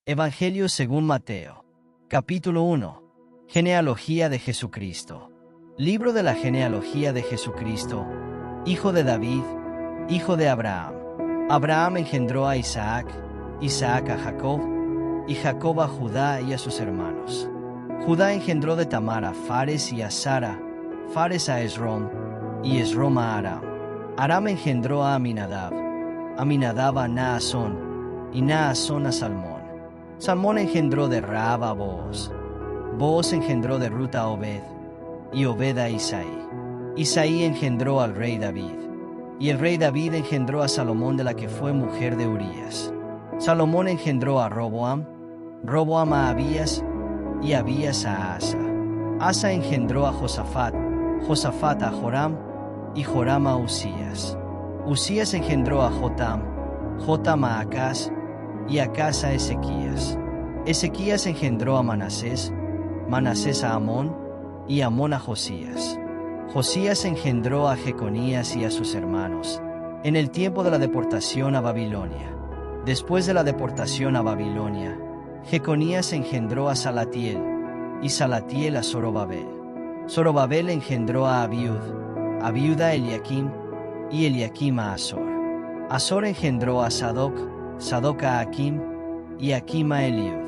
Evangelio según Mateo. Capítulo 1. Genealogía de Jesucristo. Libro de la genealogía de Jesucristo, hijo de David, hijo de Abraham. Abraham engendró a Isaac, Isaac a Jacob, y Jacob a Judá y a sus hermanos. Judá engendró de Tamar a Fares y a Zara, Fares a Esrom, y Esrom a Aram. Aram engendró a Aminadab, Aminadab a Naasón, y Naasón a Salmón. Salmón engendró de Rahab a Booz. Booz engendró de Rut a Obed, y Obed a Isaí. Isaí engendró al rey David, y el rey David engendró a Salomón de la que fue mujer de Urías. Salomón engendró a Roboam, Roboam a Abías, y Abías a Asa. Asa engendró a Josafat, Josafat a Joram, y Joram a Usías. Usías engendró a Jotam, Jotam a Acaz, y Acaz a Ezequías. Ezequías engendró a Manasés, Manasés a Amón, y Amón a Josías. Josías engendró a Jeconías y a sus hermanos, en el tiempo de la deportación a Babilonia. Después de la deportación a Babilonia, Jeconías engendró a Salatiel, y Salatiel a Zorobabel. Zorobabel engendró a Abiud, Abiud a Eliakim, y Eliakim a Azor. Azor engendró a Sadoc, Sadoc a Akim, y Akim a Eliud.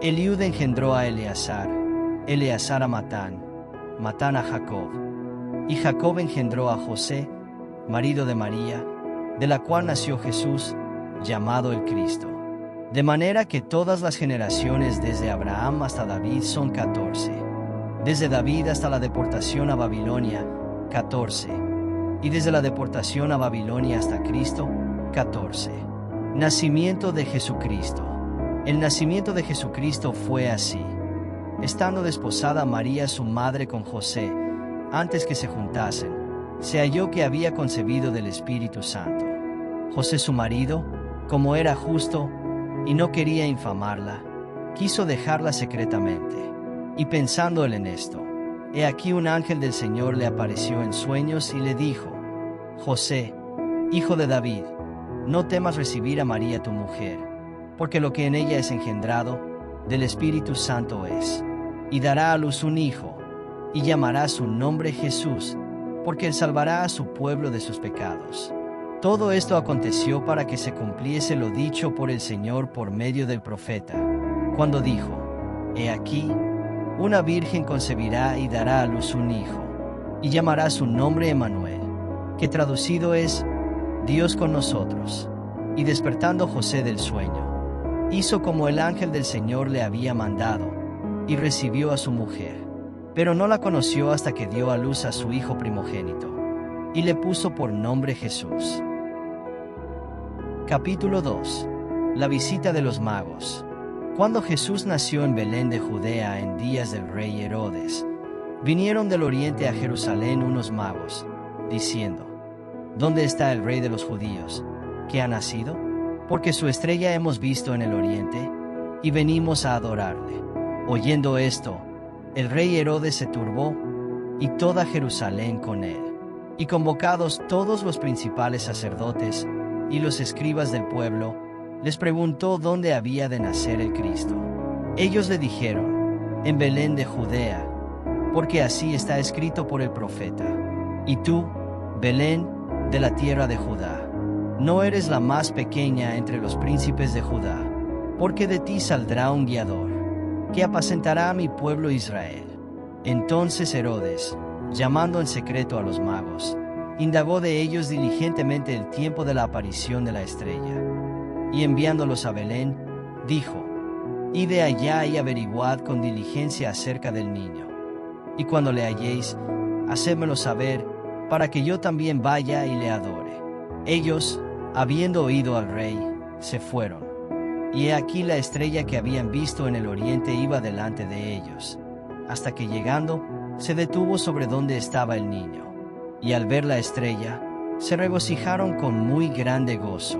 Eliud engendró a Eleazar, Eleazar a Matán, Matán a Jacob. Y Jacob engendró a José, marido de María, de la cual nació Jesús, llamado el Cristo. De manera que todas las generaciones desde Abraham hasta David son 14. Desde David hasta la deportación a Babilonia, 14. Y desde la deportación a Babilonia hasta Cristo, 14. Nacimiento de Jesucristo. El nacimiento de Jesucristo fue así. Estando desposada María su madre con José, antes que se juntasen, se halló que había concebido del Espíritu Santo. José su marido, como era justo, y no quería infamarla, quiso dejarla secretamente. Y pensando él en esto, he aquí un ángel del Señor le apareció en sueños y le dijo: José, hijo de David, no temas recibir a María tu mujer, porque lo que en ella es engendrado, del Espíritu Santo es. Y dará a luz un hijo, y llamará su nombre Jesús, porque él salvará a su pueblo de sus pecados. Todo esto aconteció para que se cumpliese lo dicho por el Señor por medio del profeta, cuando dijo: He aquí, una virgen concebirá y dará a luz un hijo, y llamará su nombre Emmanuel, que traducido es Dios con nosotros. Y despertando José del sueño, hizo como el ángel del Señor le había mandado, y recibió a su mujer. Pero no la conoció hasta que dio a luz a su hijo primogénito, y le puso por nombre Jesús. Capítulo 2. La visita de los magos. Cuando Jesús nació en Belén de Judea en días del rey Herodes, vinieron del oriente a Jerusalén unos magos, diciendo: ¿Dónde está el rey de los judíos, que ha nacido? Porque su estrella hemos visto en el oriente, y venimos a adorarle. Oyendo esto, el rey Herodes se turbó, y toda Jerusalén con él. Y convocados todos los principales sacerdotes y los escribas del pueblo, les preguntó dónde había de nacer el Cristo. Ellos le dijeron: en Belén de Judea, porque así está escrito por el profeta: Y tú, Belén, de la tierra de Judá, no eres la más pequeña entre los príncipes de Judá, porque de ti saldrá un guiador, que apacentará a mi pueblo Israel. Entonces Herodes, llamando en secreto a los magos, indagó de ellos diligentemente el tiempo de la aparición de la estrella. Y enviándolos a Belén, dijo: Id allá y averiguad con diligencia acerca del niño. Y cuando le halléis, hacédmelo saber, para que yo también vaya y le adore. Ellos, habiendo oído al rey, se fueron. Y he aquí la estrella que habían visto en el oriente iba delante de ellos, hasta que llegando, se detuvo sobre donde estaba el niño. Y al ver la estrella, se regocijaron con muy grande gozo.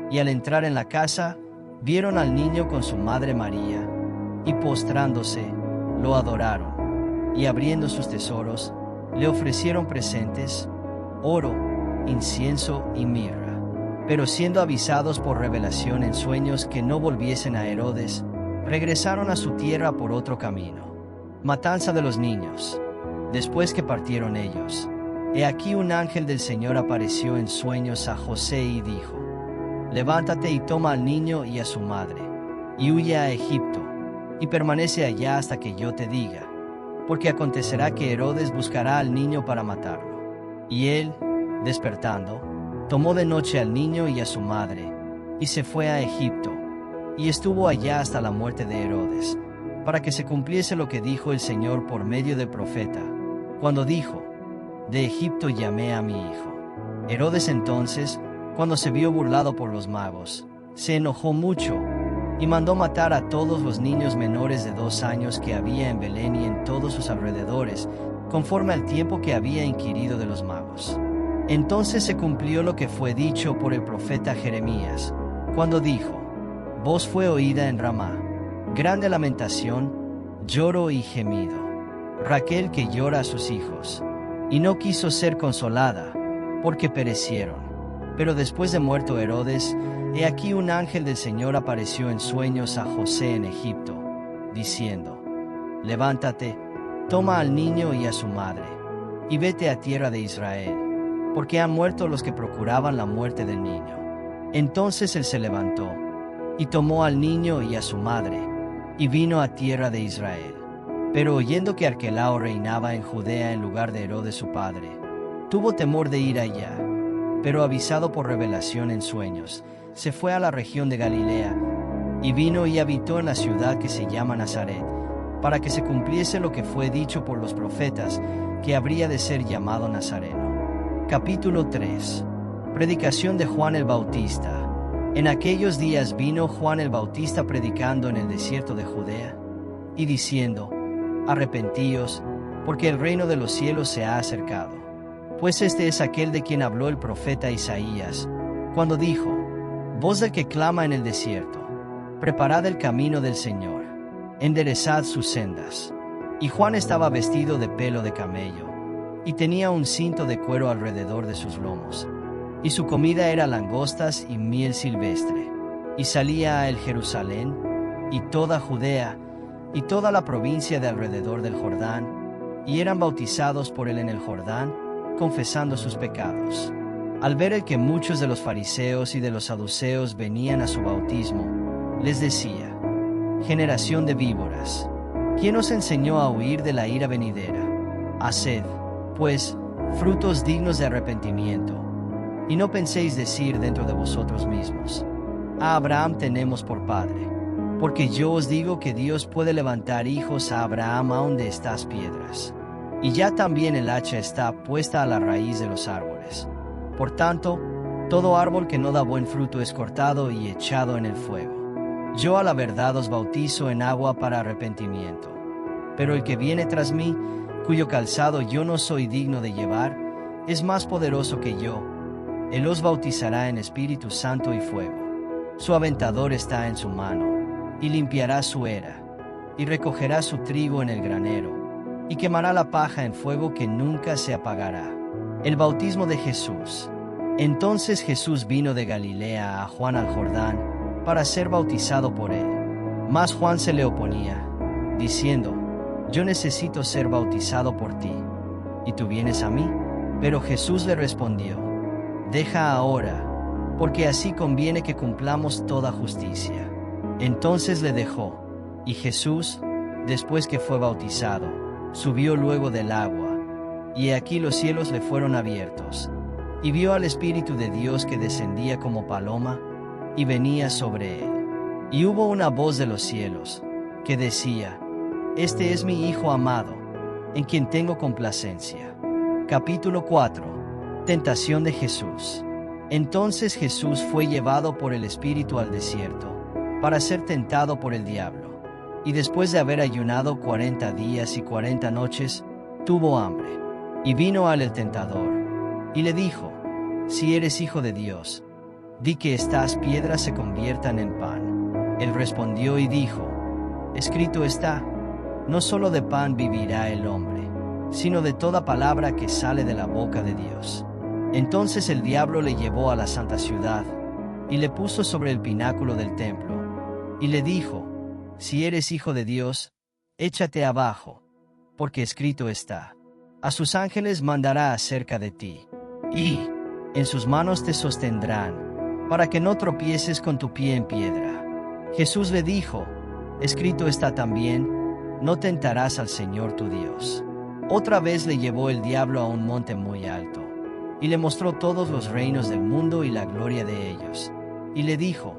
Y al entrar en la casa, vieron al niño con su madre María, y postrándose, lo adoraron. Y abriendo sus tesoros, le ofrecieron presentes: oro, incienso y mirra. Pero siendo avisados por revelación en sueños que no volviesen a Herodes, regresaron a su tierra por otro camino. Matanza de los niños. Después que partieron ellos, he aquí un ángel del Señor apareció en sueños a José y dijo: Levántate y toma al niño y a su madre, y huye a Egipto, y permanece allá hasta que yo te diga, porque acontecerá que Herodes buscará al niño para matarlo. Y él, despertando, tomó de noche al niño y a su madre, y se fue a Egipto, y estuvo allá hasta la muerte de Herodes, para que se cumpliese lo que dijo el Señor por medio del profeta, cuando dijo: De Egipto llamé a mi hijo. Herodes entonces, cuando se vio burlado por los magos, se enojó mucho, y mandó matar a todos los niños menores de 2 años que había en Belén y en todos sus alrededores, conforme al tiempo que había inquirido de los magos. Entonces se cumplió lo que fue dicho por el profeta Jeremías, cuando dijo: Voz fue oída en Ramá, grande lamentación, lloro y gemido. Raquel que llora a sus hijos, y no quiso ser consolada, porque perecieron. Pero después de muerto Herodes, he aquí un ángel del Señor apareció en sueños a José en Egipto, diciendo: Levántate, toma al niño y a su madre, y vete a tierra de Israel, porque han muerto los que procuraban la muerte del niño. Entonces él se levantó, y tomó al niño y a su madre, y vino a tierra de Israel. Pero oyendo que Arquelao reinaba en Judea en lugar de Herodes su padre, tuvo temor de ir allá, pero avisado por revelación en sueños, se fue a la región de Galilea, y vino y habitó en la ciudad que se llama Nazaret, para que se cumpliese lo que fue dicho por los profetas, que habría de ser llamado Nazareno. Capítulo 3. Predicación de Juan el Bautista. En aquellos días vino Juan el Bautista predicando en el desierto de Judea, y diciendo: Arrepentíos, porque el reino de los cielos se ha acercado. Pues este es aquel de quien habló el profeta Isaías, cuando dijo: Voz del que clama en el desierto, preparad el camino del Señor, enderezad sus sendas. Y Juan estaba vestido de pelo de camello, y tenía un cinto de cuero alrededor de sus lomos, y su comida era langostas y miel silvestre. Y salía a él Jerusalén, y toda Judea, y toda la provincia de alrededor del Jordán, y eran bautizados por él en el Jordán, confesando sus pecados. Al ver el que muchos de los fariseos y de los saduceos venían a su bautismo, les decía: Generación de víboras, ¿quién os enseñó a huir de la ira venidera? Haced, pues, frutos dignos de arrepentimiento, y no penséis decir dentro de vosotros mismos: A Abraham tenemos por padre. Porque yo os digo que Dios puede levantar hijos a Abraham aun de estas piedras. Y ya también el hacha está puesta a la raíz de los árboles. Por tanto, todo árbol que no da buen fruto es cortado y echado en el fuego. Yo a la verdad os bautizo en agua para arrepentimiento. Pero el que viene tras mí, cuyo calzado yo no soy digno de llevar, es más poderoso que yo. Él os bautizará en Espíritu Santo y fuego. Su aventador está en su mano, y limpiará su era, y recogerá su trigo en el granero, y quemará la paja en fuego que nunca se apagará. El bautismo de Jesús. Entonces Jesús vino de Galilea a Juan al Jordán, para ser bautizado por él. Mas Juan se le oponía, diciendo: Yo necesito ser bautizado por ti, ¿y tú vienes a mí? Pero Jesús le respondió: Deja ahora, porque así conviene que cumplamos toda justicia. Entonces le dejó, y Jesús, después que fue bautizado, subió luego del agua, y aquí los cielos le fueron abiertos, y vio al Espíritu de Dios que descendía como paloma, y venía sobre él. Y hubo una voz de los cielos, que decía: Este es mi Hijo amado, en quien tengo complacencia. Capítulo 4. Tentación de Jesús. Entonces Jesús fue llevado por el Espíritu al desierto, para ser tentado por el diablo. Y después de haber ayunado 40 días y 40 noches, tuvo hambre. Y vino al el tentador, y le dijo: Si eres hijo de Dios, di que estas piedras se conviertan en pan. Él respondió y dijo: Escrito está: No solo de pan vivirá el hombre, sino de toda palabra que sale de la boca de Dios. Entonces el diablo le llevó a la santa ciudad, y le puso sobre el pináculo del templo, y le dijo: Si eres hijo de Dios, échate abajo, porque escrito está: a sus ángeles mandará acerca de ti, y en sus manos te sostendrán, para que no tropieces con tu pie en piedra. Jesús le dijo: escrito está también: no tentarás al Señor tu Dios. Otra vez le llevó el diablo a un monte muy alto, y le mostró todos los reinos del mundo y la gloria de ellos. Y le dijo: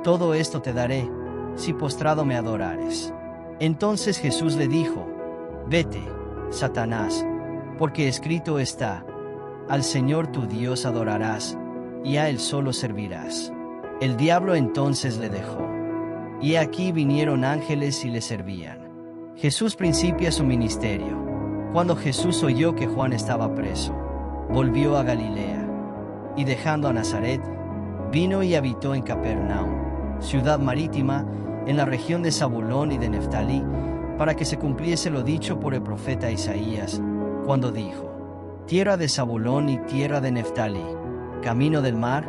todo esto te daré, si postrado me adorares. Entonces Jesús le dijo: vete, Satanás, porque escrito está: al Señor tu Dios adorarás, y a Él solo servirás. El diablo entonces le dejó. Y aquí vinieron ángeles y le servían. Jesús principia su ministerio. Cuando Jesús oyó que Juan estaba preso, volvió a Galilea, y dejando a Nazaret, vino y habitó en Capernaum, ciudad marítima, en la región de Zabulón y de Neftalí, para que se cumpliese lo dicho por el profeta Isaías, cuando dijo: tierra de Zabulón y tierra de Neftalí, camino del mar,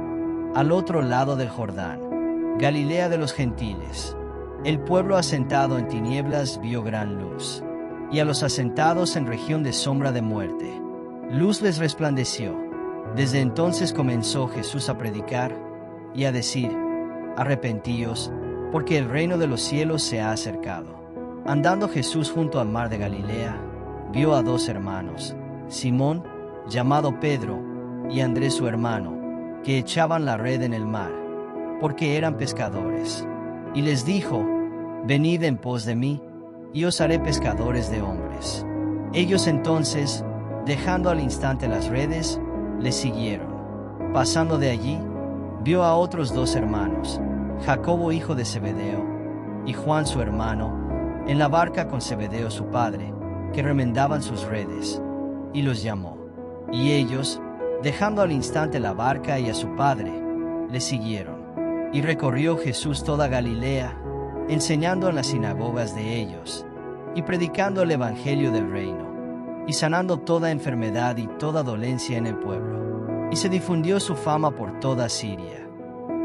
al otro lado del Jordán, Galilea de los gentiles. El pueblo asentado en tinieblas vio gran luz, y a los asentados en región de sombra de muerte, luz les resplandeció. Desde entonces comenzó Jesús a predicar y a decir: arrepentíos, porque el reino de los cielos se ha acercado. Andando Jesús junto al mar de Galilea, vio a dos hermanos, Simón, llamado Pedro, y Andrés su hermano, que echaban la red en el mar, porque eran pescadores. Y les dijo: venid en pos de mí, y os haré pescadores de hombres. Ellos entonces, dejando al instante las redes, le siguieron. Pasando de allí, vio a otros dos hermanos, Jacobo hijo de Zebedeo, y Juan su hermano, en la barca con Zebedeo su padre, que remendaban sus redes, y los llamó. Y ellos, dejando al instante la barca y a su padre, le siguieron. Y recorrió Jesús toda Galilea, enseñando en las sinagogas de ellos, y predicando el evangelio del reino, y sanando toda enfermedad y toda dolencia en el pueblo. Y se difundió su fama por toda Siria.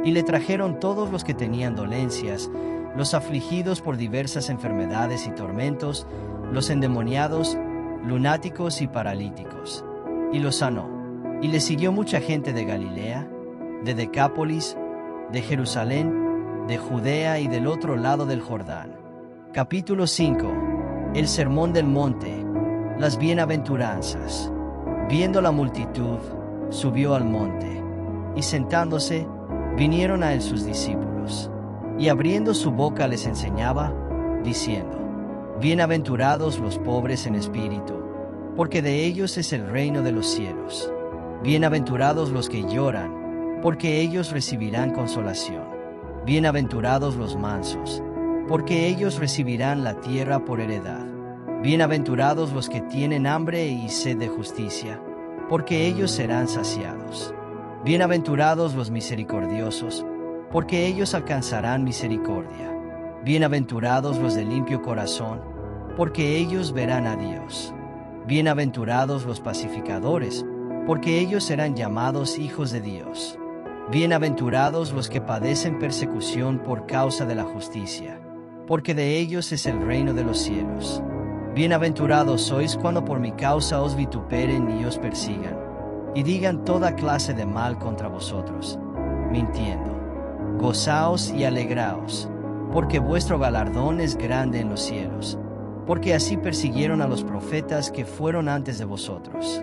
Y le trajeron todos los que tenían dolencias, los afligidos por diversas enfermedades y tormentos, los endemoniados, lunáticos y paralíticos. Y los sanó. Y le siguió mucha gente de Galilea, de Decápolis, de Jerusalén, de Judea y del otro lado del Jordán. Capítulo 5. El sermón del monte, las bienaventuranzas. Viendo la multitud, subió al monte, y sentándose, vinieron a él sus discípulos. Y abriendo su boca les enseñaba, diciendo: bienaventurados los pobres en espíritu, porque de ellos es el reino de los cielos. Bienaventurados los que lloran, porque ellos recibirán consolación. Bienaventurados los mansos, porque ellos recibirán la tierra por heredad. Bienaventurados los que tienen hambre y sed de justicia, porque ellos serán saciados. Bienaventurados los misericordiosos, porque ellos alcanzarán misericordia. Bienaventurados los de limpio corazón, porque ellos verán a Dios. Bienaventurados los pacificadores, porque ellos serán llamados hijos de Dios. Bienaventurados los que padecen persecución por causa de la justicia, porque de ellos es el reino de los cielos. Bienaventurados sois cuando por mi causa os vituperen y os persigan, y digan toda clase de mal contra vosotros, mintiendo. Gozaos y alegraos, porque vuestro galardón es grande en los cielos, porque así persiguieron a los profetas que fueron antes de vosotros.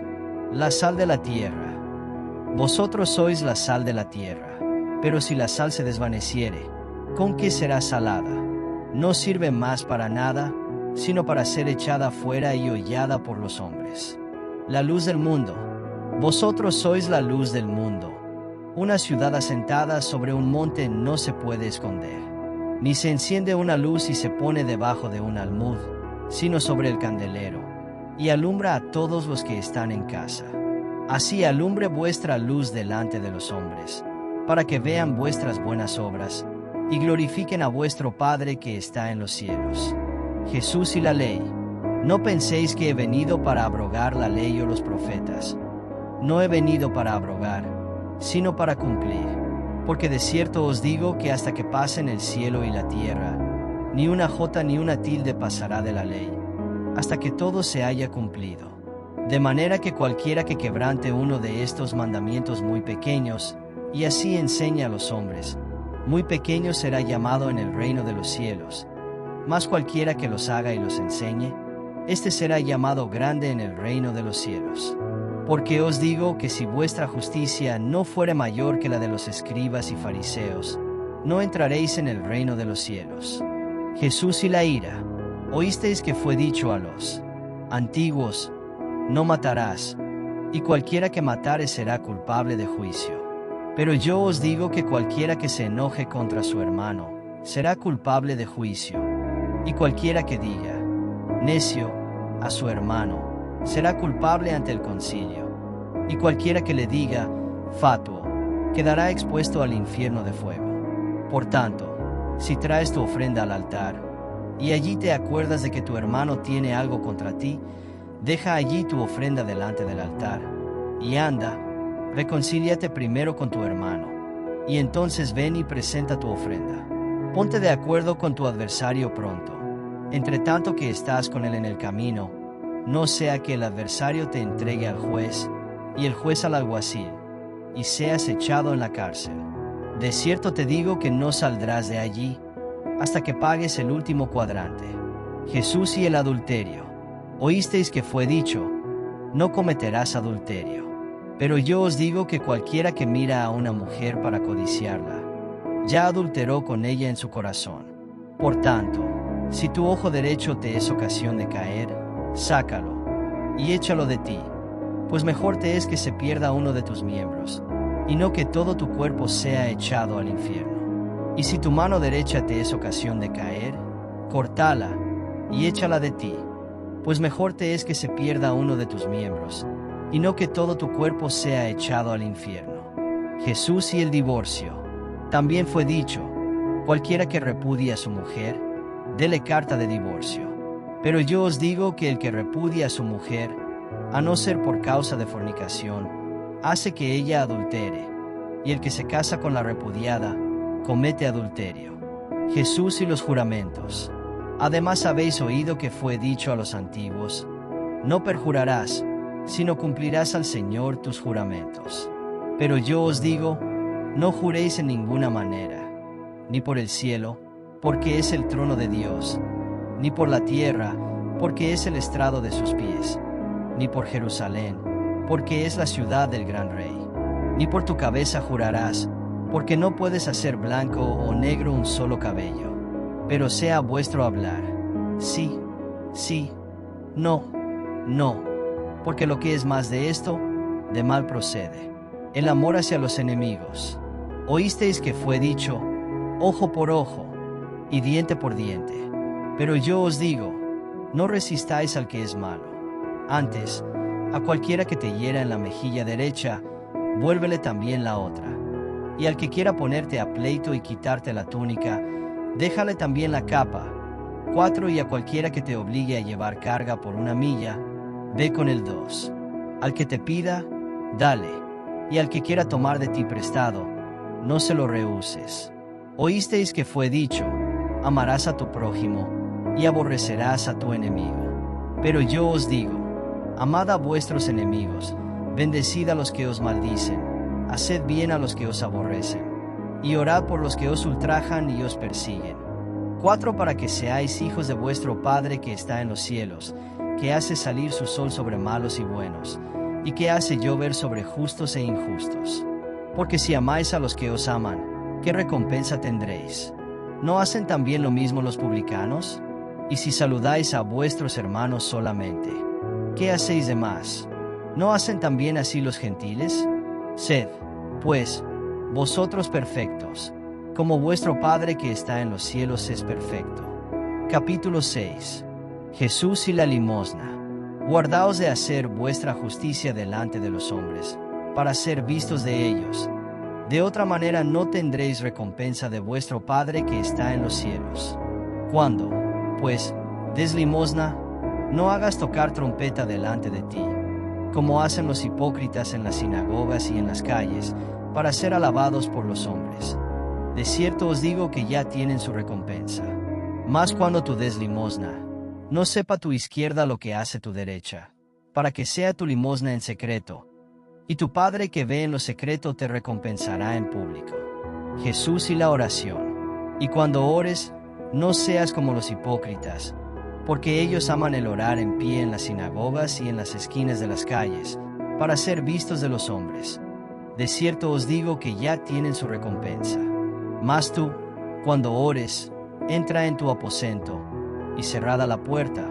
La sal de la tierra. Vosotros sois la sal de la tierra, pero si la sal se desvaneciere, ¿con qué será salada? No sirve más para nada, sino para ser echada fuera y hollada por los hombres. La luz del mundo. Vosotros sois la luz del mundo. Una ciudad asentada sobre un monte no se puede esconder, ni se enciende una luz y se pone debajo de un almud, sino sobre el candelero, y alumbra a todos los que están en casa. Así alumbre vuestra luz delante de los hombres, para que vean vuestras buenas obras, y glorifiquen a vuestro Padre que está en los cielos. Jesús y la ley. No penséis que he venido para abrogar la ley o los profetas. No he venido para abrogar, sino para cumplir. Porque de cierto os digo que hasta que pasen el cielo y la tierra, ni una jota ni una tilde pasará de la ley, hasta que todo se haya cumplido. De manera que cualquiera que quebrante uno de estos mandamientos muy pequeños, y así enseña a los hombres, muy pequeño será llamado en el reino de los cielos. Mas cualquiera que los haga y los enseñe, éste será llamado grande en el reino de los cielos. Porque os digo que si vuestra justicia no fuere mayor que la de los escribas y fariseos, no entraréis en el reino de los cielos. Jesús y la ira. Oísteis que fue dicho a los antiguos, no matarás, y cualquiera que matare será culpable de juicio. Pero yo os digo que cualquiera que se enoje contra su hermano, será culpable de juicio. Y cualquiera que diga, necio, a su hermano, será culpable ante el concilio. Y cualquiera que le diga, fatuo, quedará expuesto al infierno de fuego. Por tanto, si traes tu ofrenda al altar, y allí te acuerdas de que tu hermano tiene algo contra ti, deja allí tu ofrenda delante del altar, y anda, reconcíliate primero con tu hermano, y entonces ven y presenta tu ofrenda. Ponte de acuerdo con tu adversario pronto, entre tanto que estás con él en el camino, no sea que el adversario te entregue al juez, y el juez al alguacil, y seas echado en la cárcel. De cierto te digo que no saldrás de allí, hasta que pagues el último cuadrante. Jesús y el adulterio. Oísteis que fue dicho, no cometerás adulterio. Pero yo os digo que cualquiera que mira a una mujer para codiciarla, ya adulteró con ella en su corazón. Por tanto, si tu ojo derecho te es ocasión de caer, sácalo, y échalo de ti, pues mejor te es que se pierda uno de tus miembros, y no que todo tu cuerpo sea echado al infierno. Y si tu mano derecha te es ocasión de caer, córtala, y échala de ti, pues mejor te es que se pierda uno de tus miembros, y no que todo tu cuerpo sea echado al infierno. Jesús y el divorcio. También fue dicho, cualquiera que repudia a su mujer, dele carta de divorcio. Pero yo os digo que el que repudia a su mujer, a no ser por causa de fornicación, hace que ella adultere, y el que se casa con la repudiada, comete adulterio. Jesús y los juramentos. Además habéis oído que fue dicho a los antiguos, no perjurarás, sino cumplirás al Señor tus juramentos. Pero yo os digo, no juréis en ninguna manera, ni por el cielo, porque es el trono de Dios, ni por la tierra, porque es el estrado de sus pies, ni por Jerusalén, porque es la ciudad del gran rey. Ni por tu cabeza jurarás, porque no puedes hacer blanco o negro un solo cabello. Pero sea vuestro hablar, sí, sí, no, no, porque lo que es más de esto, de mal procede. El amor hacia los enemigos. Oísteis que fue dicho, ojo por ojo, y diente por diente. Pero yo os digo, no resistáis al que es malo. Antes, a cualquiera que te hiera en la mejilla derecha, vuélvele también la otra. Y al que quiera ponerte a pleito y quitarte la túnica, déjale también la capa. 4 Y a cualquiera que te obligue a llevar carga por 1 milla, ve con el 2. Al que te pida, dale, y al que quiera tomar de ti prestado, no se lo rehuses. Oísteis que fue dicho, amarás a tu prójimo, y aborrecerás a tu enemigo. Pero yo os digo, amad a vuestros enemigos, bendecid a los que os maldicen, haced bien a los que os aborrecen, y orad por los que os ultrajan y os persiguen. 4 Para que seáis hijos de vuestro Padre que está en los cielos, que hace salir su sol sobre malos y buenos, y que hace llover sobre justos e injustos. Porque si amáis a los que os aman, ¿qué recompensa tendréis? ¿No hacen también lo mismo los publicanos? Y si saludáis a vuestros hermanos solamente, ¿qué hacéis de más? ¿No hacen también así los gentiles? Sed, pues, vosotros perfectos, como vuestro Padre que está en los cielos es perfecto. Capítulo 6. Jesús y la limosna. Guardaos de hacer vuestra justicia delante de los hombres, para ser vistos de ellos. De otra manera no tendréis recompensa de vuestro Padre que está en los cielos. Cuando, pues, des limosna, no hagas tocar trompeta delante de ti, como hacen los hipócritas en las sinagogas y en las calles, para ser alabados por los hombres. De cierto os digo que ya tienen su recompensa. Mas cuando tú des limosna, no sepa tu izquierda lo que hace tu derecha, para que sea tu limosna en secreto, y tu Padre que ve en lo secreto te recompensará en público. Jesús y la oración. Y cuando ores, no seas como los hipócritas, porque ellos aman el orar en pie en las sinagogas y en las esquinas de las calles, para ser vistos de los hombres. De cierto os digo que ya tienen su recompensa. Mas tú, cuando ores, entra en tu aposento, y cerrada la puerta,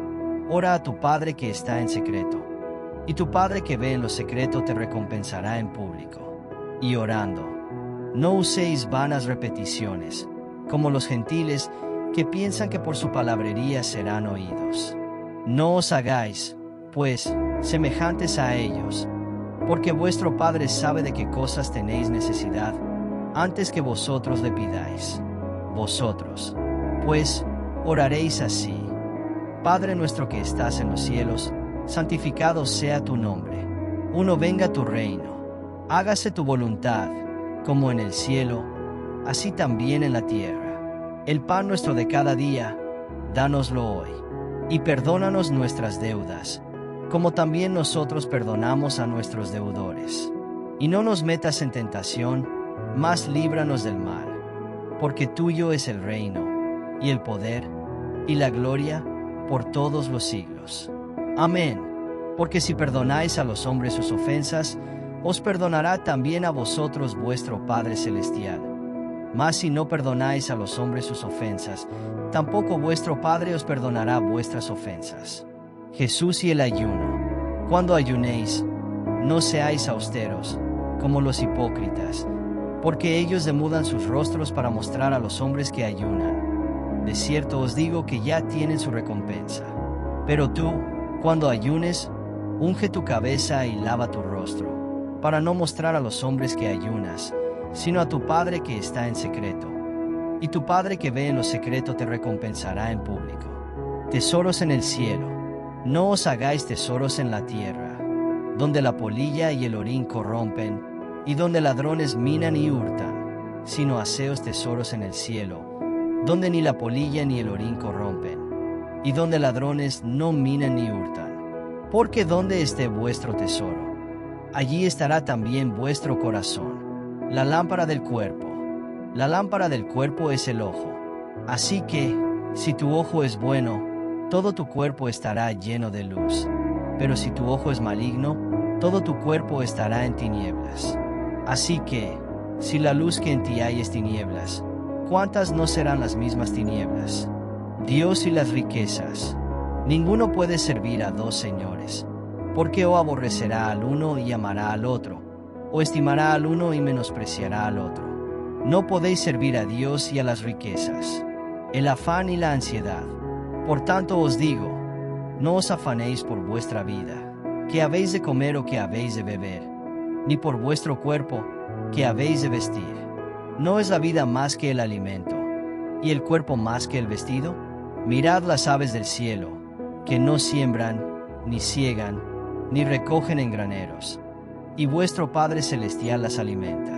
ora a tu Padre que está en secreto. Y tu Padre que ve en lo secreto te recompensará en público. Y orando, no uséis vanas repeticiones, como los gentiles que piensan que por su palabrería serán oídos. No os hagáis, pues, semejantes a ellos, porque vuestro Padre sabe de qué cosas tenéis necesidad, antes que vosotros le pidáis. Vosotros, pues, oraréis así: Padre nuestro que estás en los cielos, santificado sea tu nombre. Venga tu reino. Hágase tu voluntad, como en el cielo, así también en la tierra. El pan nuestro de cada día, dánoslo hoy. Y perdónanos nuestras deudas, como también nosotros perdonamos a nuestros deudores. Y no nos metas en tentación, mas líbranos del mal. Porque tuyo es el reino, y el poder, y la gloria, por todos los siglos. Amén. Porque si perdonáis a los hombres sus ofensas, os perdonará también a vosotros vuestro Padre Celestial. Mas si no perdonáis a los hombres sus ofensas, tampoco vuestro Padre os perdonará vuestras ofensas. Jesús y el ayuno. Cuando ayunéis, no seáis austeros, como los hipócritas, porque ellos demudan sus rostros para mostrar a los hombres que ayunan. De cierto os digo que ya tienen su recompensa. Pero tú, cuando ayunes, unge tu cabeza y lava tu rostro, para no mostrar a los hombres que ayunas, sino a tu Padre que está en secreto. Y tu Padre que ve en lo secreto te recompensará en público. Tesoros en el cielo. No os hagáis tesoros en la tierra, donde la polilla y el orín corrompen, y donde ladrones minan y hurtan, sino haceos tesoros en el cielo, donde ni la polilla ni el orín corrompen, y donde ladrones no minan ni hurtan. Porque donde esté vuestro tesoro, allí estará también vuestro corazón. La lámpara del cuerpo. La lámpara del cuerpo es el ojo. Así que, si tu ojo es bueno, todo tu cuerpo estará lleno de luz. Pero si tu ojo es maligno, todo tu cuerpo estará en tinieblas. Así que, si la luz que en ti hay es tinieblas, ¿cuántas no serán las mismas tinieblas? Dios y las riquezas. Ninguno puede servir a dos señores, porque o aborrecerá al uno y amará al otro, o estimará al uno y menospreciará al otro. No podéis servir a Dios y a las riquezas. El afán y la ansiedad. Por tanto os digo, no os afanéis por vuestra vida, que habéis de comer o que habéis de beber, ni por vuestro cuerpo, que habéis de vestir. ¿No es la vida más que el alimento, y el cuerpo más que el vestido? Mirad las aves del cielo, que no siembran, ni siegan, ni recogen en graneros, y vuestro Padre Celestial las alimenta.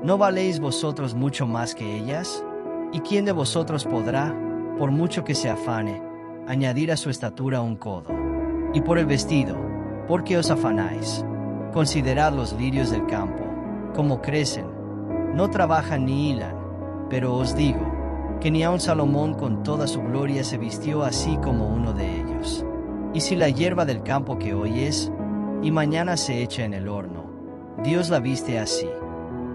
¿No valéis vosotros mucho más que ellas? ¿Y quién de vosotros podrá, por mucho que se afane, añadir a su estatura un codo? Y por el vestido, ¿por qué os afanáis? Considerad los lirios del campo, cómo crecen, no trabajan ni hilan, pero os digo, que ni aun Salomón con toda su gloria se vistió así como uno de ellos. Y si la hierba del campo que hoy es, y mañana se echa en el horno, Dios la viste así,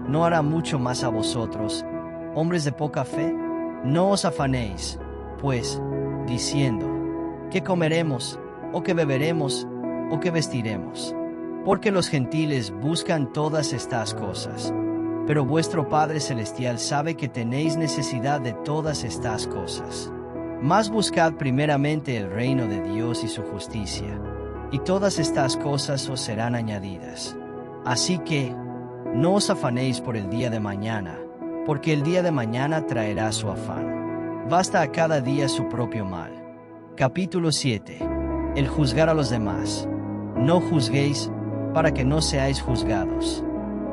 ¿no hará mucho más a vosotros, hombres de poca fe? No os afanéis, pues, diciendo, ¿qué comeremos, o qué beberemos, o qué vestiremos? Porque los gentiles buscan todas estas cosas. Pero vuestro Padre Celestial sabe que tenéis necesidad de todas estas cosas. Mas buscad primeramente el reino de Dios y su justicia, y todas estas cosas os serán añadidas. Así que, no os afanéis por el día de mañana, porque el día de mañana traerá su afán. Basta a cada día su propio mal. Capítulo 7. El juzgar a los demás. No juzguéis, para que no seáis juzgados.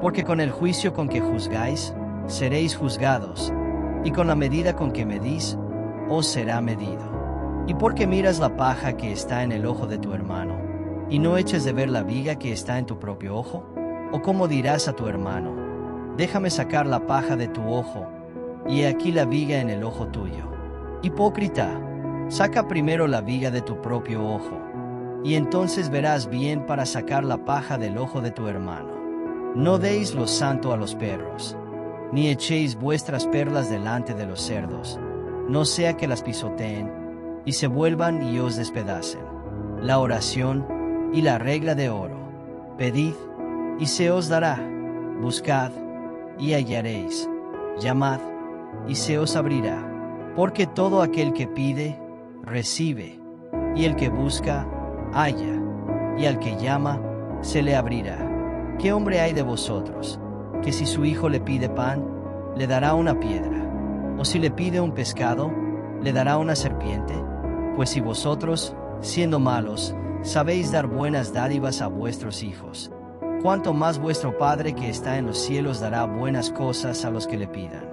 Porque con el juicio con que juzgáis, seréis juzgados, y con la medida con que medís, os será medido. ¿Y por qué miras la paja que está en el ojo de tu hermano, y no eches de ver la viga que está en tu propio ojo? ¿O cómo dirás a tu hermano, déjame sacar la paja de tu ojo, y he aquí la viga en el ojo tuyo? Hipócrita, saca primero la viga de tu propio ojo, y entonces verás bien para sacar la paja del ojo de tu hermano. No deis lo santo a los perros, ni echéis vuestras perlas delante de los cerdos, no sea que las pisoteen, y se vuelvan y os despedacen. La oración y la regla de oro. Pedid, y se os dará. Buscad, y hallaréis. Llamad, y se os abrirá. Porque todo aquel que pide, recibe, y el que busca, halla, y al que llama, se le abrirá. ¿Qué hombre hay de vosotros, que si su hijo le pide pan, le dará una piedra? ¿O si le pide un pescado, le dará una serpiente? Pues si vosotros, siendo malos, sabéis dar buenas dádivas a vuestros hijos, cuánto más vuestro Padre que está en los cielos dará buenas cosas a los que le pidan.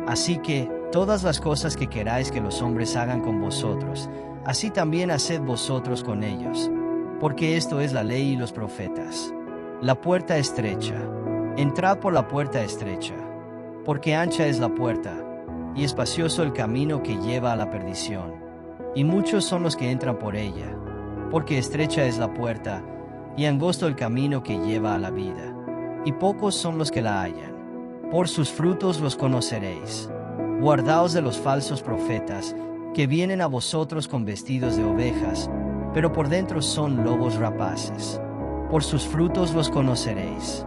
Así que, todas las cosas que queráis que los hombres hagan con vosotros, así también haced vosotros con ellos, porque esto es la ley y los profetas. La puerta estrecha. Entrad por la puerta estrecha, porque ancha es la puerta, y espacioso el camino que lleva a la perdición, y muchos son los que entran por ella, porque estrecha es la puerta, y angosto el camino que lleva a la vida, y pocos son los que la hallan. Por sus frutos los conoceréis. Guardaos de los falsos profetas, que vienen a vosotros con vestidos de ovejas, pero por dentro son lobos rapaces. Por sus frutos los conoceréis.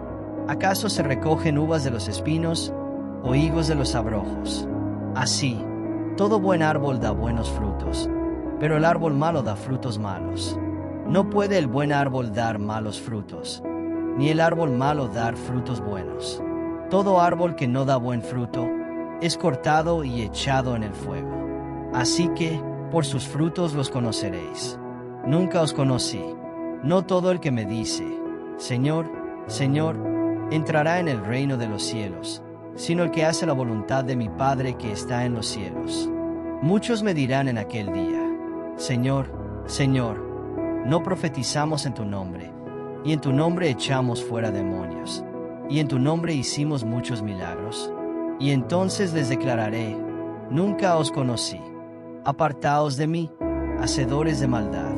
¿Acaso se recogen uvas de los espinos, o higos de los abrojos? Así, todo buen árbol da buenos frutos, pero el árbol malo da frutos malos. No puede el buen árbol dar malos frutos, ni el árbol malo dar frutos buenos. Todo árbol que no da buen fruto, es cortado y echado en el fuego. Así que, por sus frutos los conoceréis. Nunca os conocí. No todo el que me dice, Señor, Señor, entrará en el reino de los cielos, sino el que hace la voluntad de mi Padre que está en los cielos. Muchos me dirán en aquel día, Señor, Señor, no profetizamos en tu nombre, y en tu nombre echamos fuera demonios, y en tu nombre hicimos muchos milagros. Y entonces les declararé, nunca os conocí. Apartaos de mí, hacedores de maldad.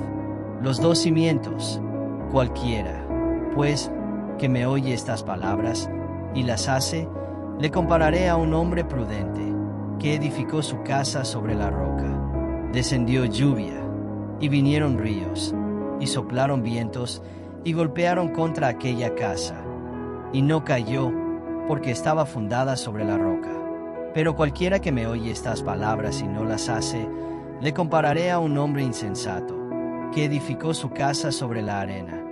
Los dos cimientos, cualquiera, pues, que me oye estas palabras, y las hace, le compararé a un hombre prudente, que edificó su casa sobre la roca. Descendió lluvia, y vinieron ríos, y soplaron vientos, y golpearon contra aquella casa, y no cayó, porque estaba fundada sobre la roca. Pero cualquiera que me oye estas palabras y no las hace, le compararé a un hombre insensato, que edificó su casa sobre la arena.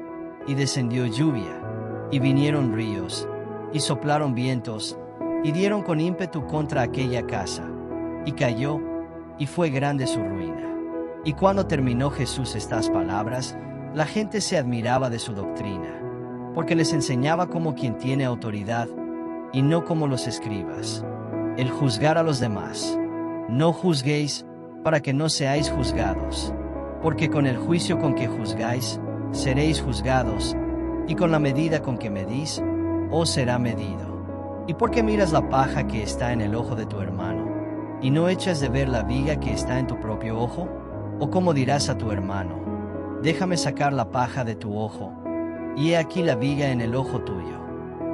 Y descendió lluvia, y vinieron ríos, y soplaron vientos, y dieron con ímpetu contra aquella casa, y cayó, y fue grande su ruina. Y cuando terminó Jesús estas palabras, la gente se admiraba de su doctrina, porque les enseñaba como quien tiene autoridad, y no como los escribas. El juzgar a los demás. No juzguéis, para que no seáis juzgados, porque con el juicio con que juzgáis, seréis juzgados, y con la medida con que medís, os será medido. ¿Y por qué miras la paja que está en el ojo de tu hermano, y no echas de ver la viga que está en tu propio ojo? ¿O cómo dirás a tu hermano, déjame sacar la paja de tu ojo, y he aquí la viga en el ojo tuyo?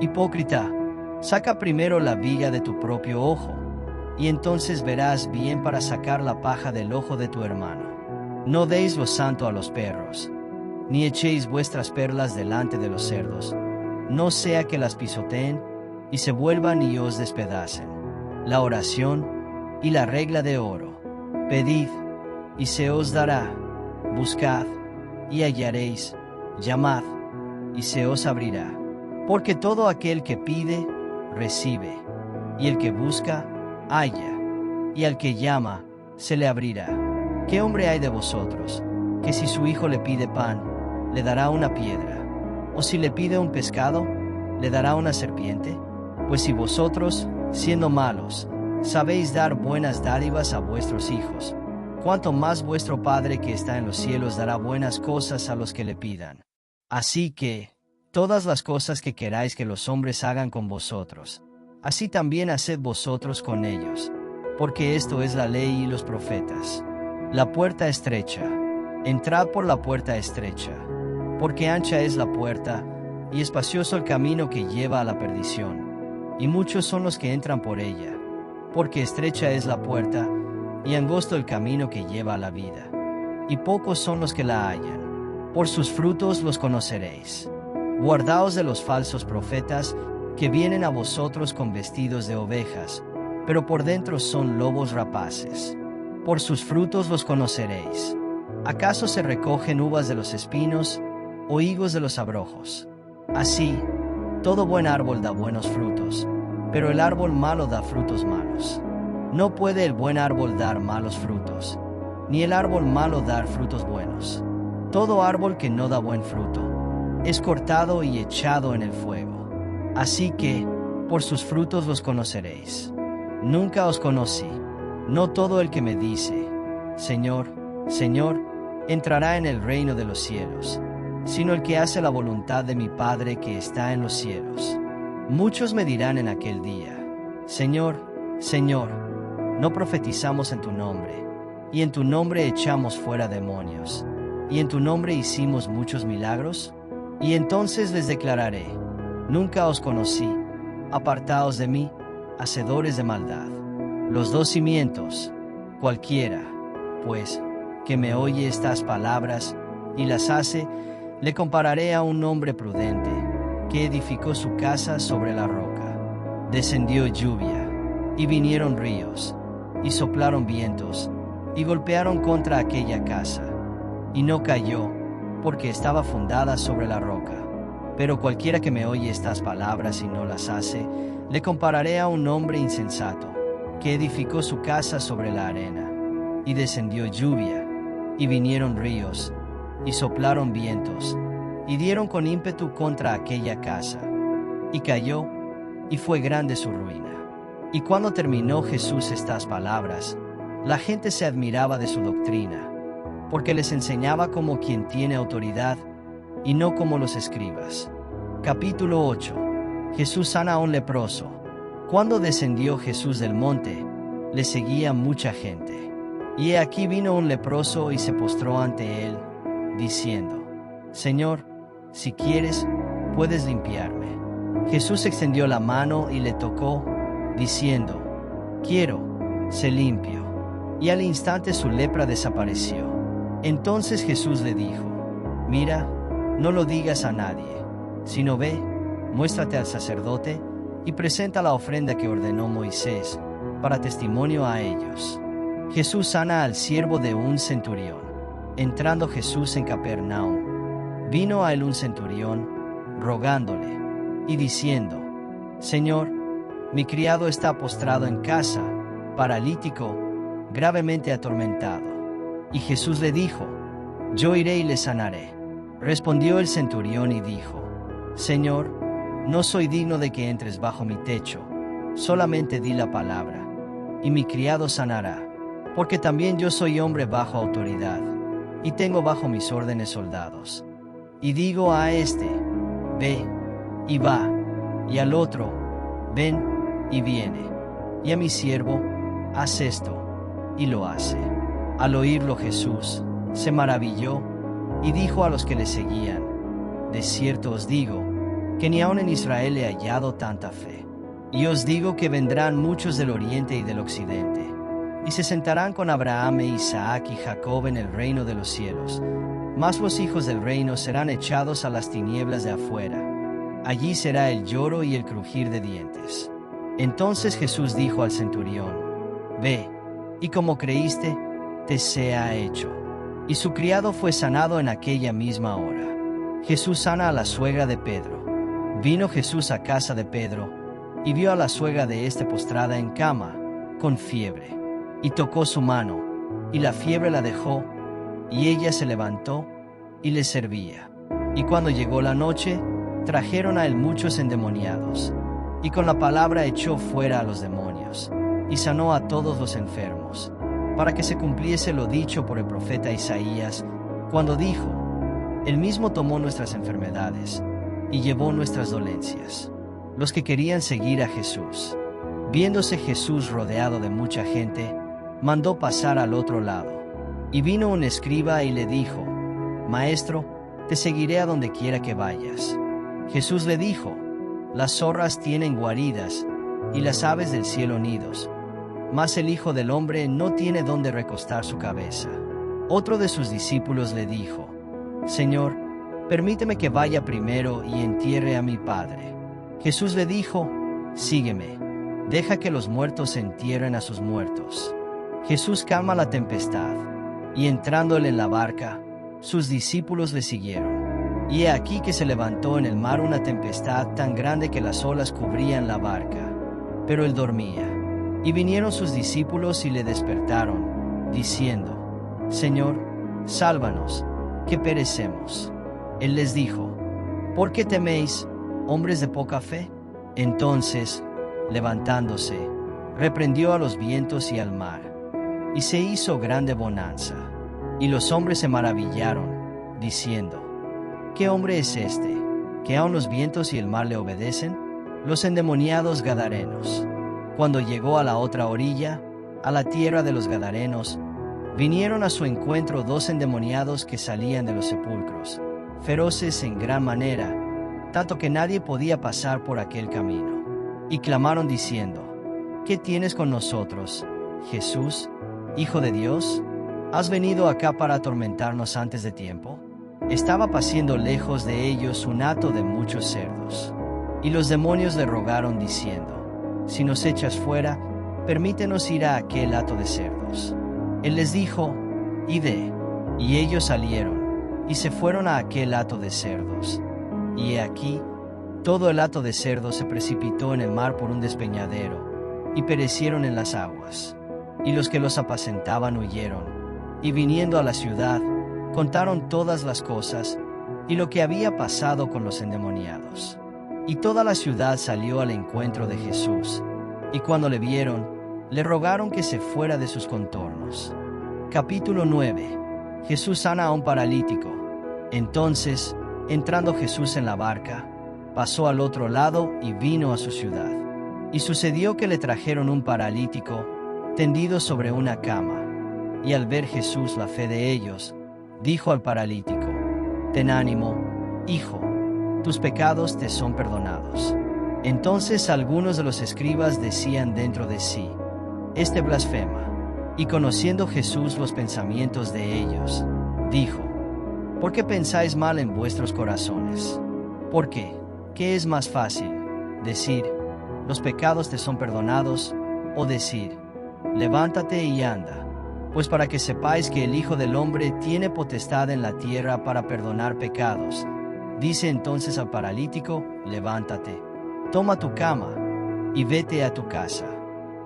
Hipócrita, saca primero la viga de tu propio ojo, y entonces verás bien para sacar la paja del ojo de tu hermano. No deis lo santo a los perros, ni echéis vuestras perlas delante de los cerdos, no sea que las pisoteen, y se vuelvan y os despedacen. La oración y la regla de oro. Pedid, y se os dará. Buscad, y hallaréis. Llamad, y se os abrirá. Porque todo aquel que pide, recibe, y el que busca, halla, y al que llama, se le abrirá. ¿Qué hombre hay de vosotros, que si su hijo le pide pan, le dará una piedra? ¿O si le pide un pescado, ¿Le dará una serpiente? Pues si vosotros, siendo malos, sabéis dar buenas dádivas a vuestros hijos, cuánto más vuestro Padre que está en los cielos dará buenas cosas a los que le pidan. Así que, todas las cosas que queráis que los hombres hagan con vosotros, así también haced vosotros con ellos, porque esto es la ley y los profetas. La puerta estrecha. Entrad por la puerta estrecha, porque ancha es la puerta, y espacioso el camino que lleva a la perdición, y muchos son los que entran por ella, porque estrecha es la puerta, y angosto el camino que lleva a la vida, y pocos son los que la hallan. Por sus frutos los conoceréis. Guardaos de los falsos profetas, que vienen a vosotros con vestidos de ovejas, pero por dentro son lobos rapaces. Por sus frutos los conoceréis. ¿Acaso se recogen uvas de los espinos, o higos de los abrojos? Así, todo buen árbol da buenos frutos, pero el árbol malo da frutos malos. No puede el buen árbol dar malos frutos, ni el árbol malo dar frutos buenos. Todo árbol que no da buen fruto es cortado y echado en el fuego. Así que, por sus frutos los conoceréis. Nunca os conocí. No todo el que me dice, Señor, Señor, entrará en el reino de los cielos, sino el que hace la voluntad de mi Padre que está en los cielos. Muchos me dirán en aquel día, Señor, Señor, ¿no profetizamos en tu nombre, y en tu nombre echamos fuera demonios, y en tu nombre hicimos muchos milagros? Y entonces les declararé, nunca os conocí, apartaos de mí, hacedores de maldad. Los dos cimientos, cualquiera, pues, que me oye estas palabras y las hace, le compararé a un hombre prudente, que edificó su casa sobre la roca. Descendió lluvia, y vinieron ríos, y soplaron vientos, y golpearon contra aquella casa, y no cayó, porque estaba fundada sobre la roca. Pero cualquiera que me oye estas palabras y no las hace, le compararé a un hombre insensato, que edificó su casa sobre la arena. Y descendió lluvia, y vinieron ríos, y soplaron vientos, y dieron con ímpetu contra aquella casa. Y cayó, y fue grande su ruina. Y cuando terminó Jesús estas palabras, la gente se admiraba de su doctrina, porque les enseñaba como quien tiene autoridad, y no como los escribas. Capítulo 8. Jesús sana a un leproso. Cuando descendió Jesús del monte, le seguía mucha gente. Y he aquí vino un leproso y se postró ante él, diciendo, Señor, si quieres, puedes limpiarme. Jesús extendió la mano y le tocó, diciendo, quiero, sé limpio. Y al instante su lepra desapareció. Entonces Jesús le dijo, mira, no lo digas a nadie, sino ve, muéstrate al sacerdote y presenta la ofrenda que ordenó Moisés, para testimonio a ellos. Jesús sana al siervo de un centurión. Entrando Jesús en Capernaum, vino a él un centurión, rogándole, y diciendo, Señor, mi criado está postrado en casa, paralítico, gravemente atormentado. Y Jesús le dijo, yo iré y le sanaré. Respondió el centurión y dijo, Señor, no soy digno de que entres bajo mi techo, solamente di la palabra, y mi criado sanará, porque también yo soy hombre bajo autoridad, y tengo bajo mis órdenes soldados. Y digo a este, ve, y va, y al otro, ven, y viene, y a mi siervo, haz esto, y lo hace. Al oírlo Jesús se maravilló, y dijo a los que le seguían, de cierto os digo, que ni aun en Israel he hallado tanta fe. Y os digo que vendrán muchos del oriente y del occidente, y se sentarán con Abraham e Isaac y Jacob en el reino de los cielos. Mas los hijos del reino serán echados a las tinieblas de afuera. Allí será el lloro y el crujir de dientes. Entonces Jesús dijo al centurión, ve, y como creíste, te sea hecho. Y su criado fue sanado en aquella misma hora. Jesús sana a la suegra de Pedro. Vino Jesús a casa de Pedro, y vio a la suegra de éste postrada en cama, con fiebre. Y tocó su mano, y la fiebre la dejó, y ella se levantó, y le servía. Y cuando llegó la noche, trajeron a él muchos endemoniados, y con la palabra echó fuera a los demonios, y sanó a todos los enfermos, para que se cumpliese lo dicho por el profeta Isaías, cuando dijo: Él mismo tomó nuestras enfermedades, y llevó nuestras dolencias. Los que querían seguir a Jesús, viéndose Jesús rodeado de mucha gente, mandó pasar al otro lado. Y vino un escriba y le dijo: Maestro, te seguiré a donde quiera que vayas. Jesús le dijo: Las zorras tienen guaridas, y las aves del cielo nidos, mas el Hijo del Hombre no tiene donde recostar su cabeza. Otro de sus discípulos le dijo: Señor, permíteme que vaya primero y entierre a mi Padre. Jesús le dijo: Sígueme, deja que los muertos entierren a sus muertos. Jesús calma la tempestad, y entrándole en la barca, sus discípulos le siguieron. Y he aquí que se levantó en el mar una tempestad tan grande que las olas cubrían la barca, pero él dormía. Y vinieron sus discípulos y le despertaron, diciendo: Señor, sálvanos, que perecemos. Él les dijo: ¿Por qué teméis, hombres de poca fe? Entonces, levantándose, reprendió a los vientos y al mar, y se hizo grande bonanza. Y los hombres se maravillaron, diciendo: ¿Qué hombre es este, que aun los vientos y el mar le obedecen? Los endemoniados gadarenos. Cuando llegó a la otra orilla, a la tierra de los gadarenos, vinieron a su encuentro dos endemoniados que salían de los sepulcros, feroces en gran manera, tanto que nadie podía pasar por aquel camino. Y clamaron diciendo: ¿Qué tienes con nosotros, Jesús, Hijo de Dios? ¿Has venido acá para atormentarnos antes de tiempo? Estaba paciendo lejos de ellos un hato de muchos cerdos. Y los demonios le rogaron diciendo: Si nos echas fuera, permítenos ir a aquel hato de cerdos. Él les dijo: Id. Y ellos salieron, y se fueron a aquel hato de cerdos. Y he aquí, todo el hato de cerdos se precipitó en el mar por un despeñadero, y perecieron en las aguas. Y los que los apacentaban huyeron, y viniendo a la ciudad, contaron todas las cosas, y lo que había pasado con los endemoniados. Y toda la ciudad salió al encuentro de Jesús, y cuando le vieron, le rogaron que se fuera de sus contornos. Capítulo 9. Jesús sana a un paralítico. Entonces, entrando Jesús en la barca, pasó al otro lado y vino a su ciudad. Y sucedió que le trajeron un paralítico, tendido sobre una cama. Y al ver Jesús la fe de ellos, dijo al paralítico: Ten ánimo, hijo, tus pecados te son perdonados. Entonces algunos de los escribas decían dentro de sí: Este blasfema. Y conociendo Jesús los pensamientos de ellos, dijo: ¿Por qué pensáis mal en vuestros corazones? ¿Por qué? ¿Qué es más fácil? ¿Decir: Los pecados te son perdonados? ¿O decir: Levántate y anda? Pues para que sepáis que el Hijo del Hombre tiene potestad en la tierra para perdonar pecados. Dice entonces al paralítico: Levántate, toma tu cama, y vete a tu casa.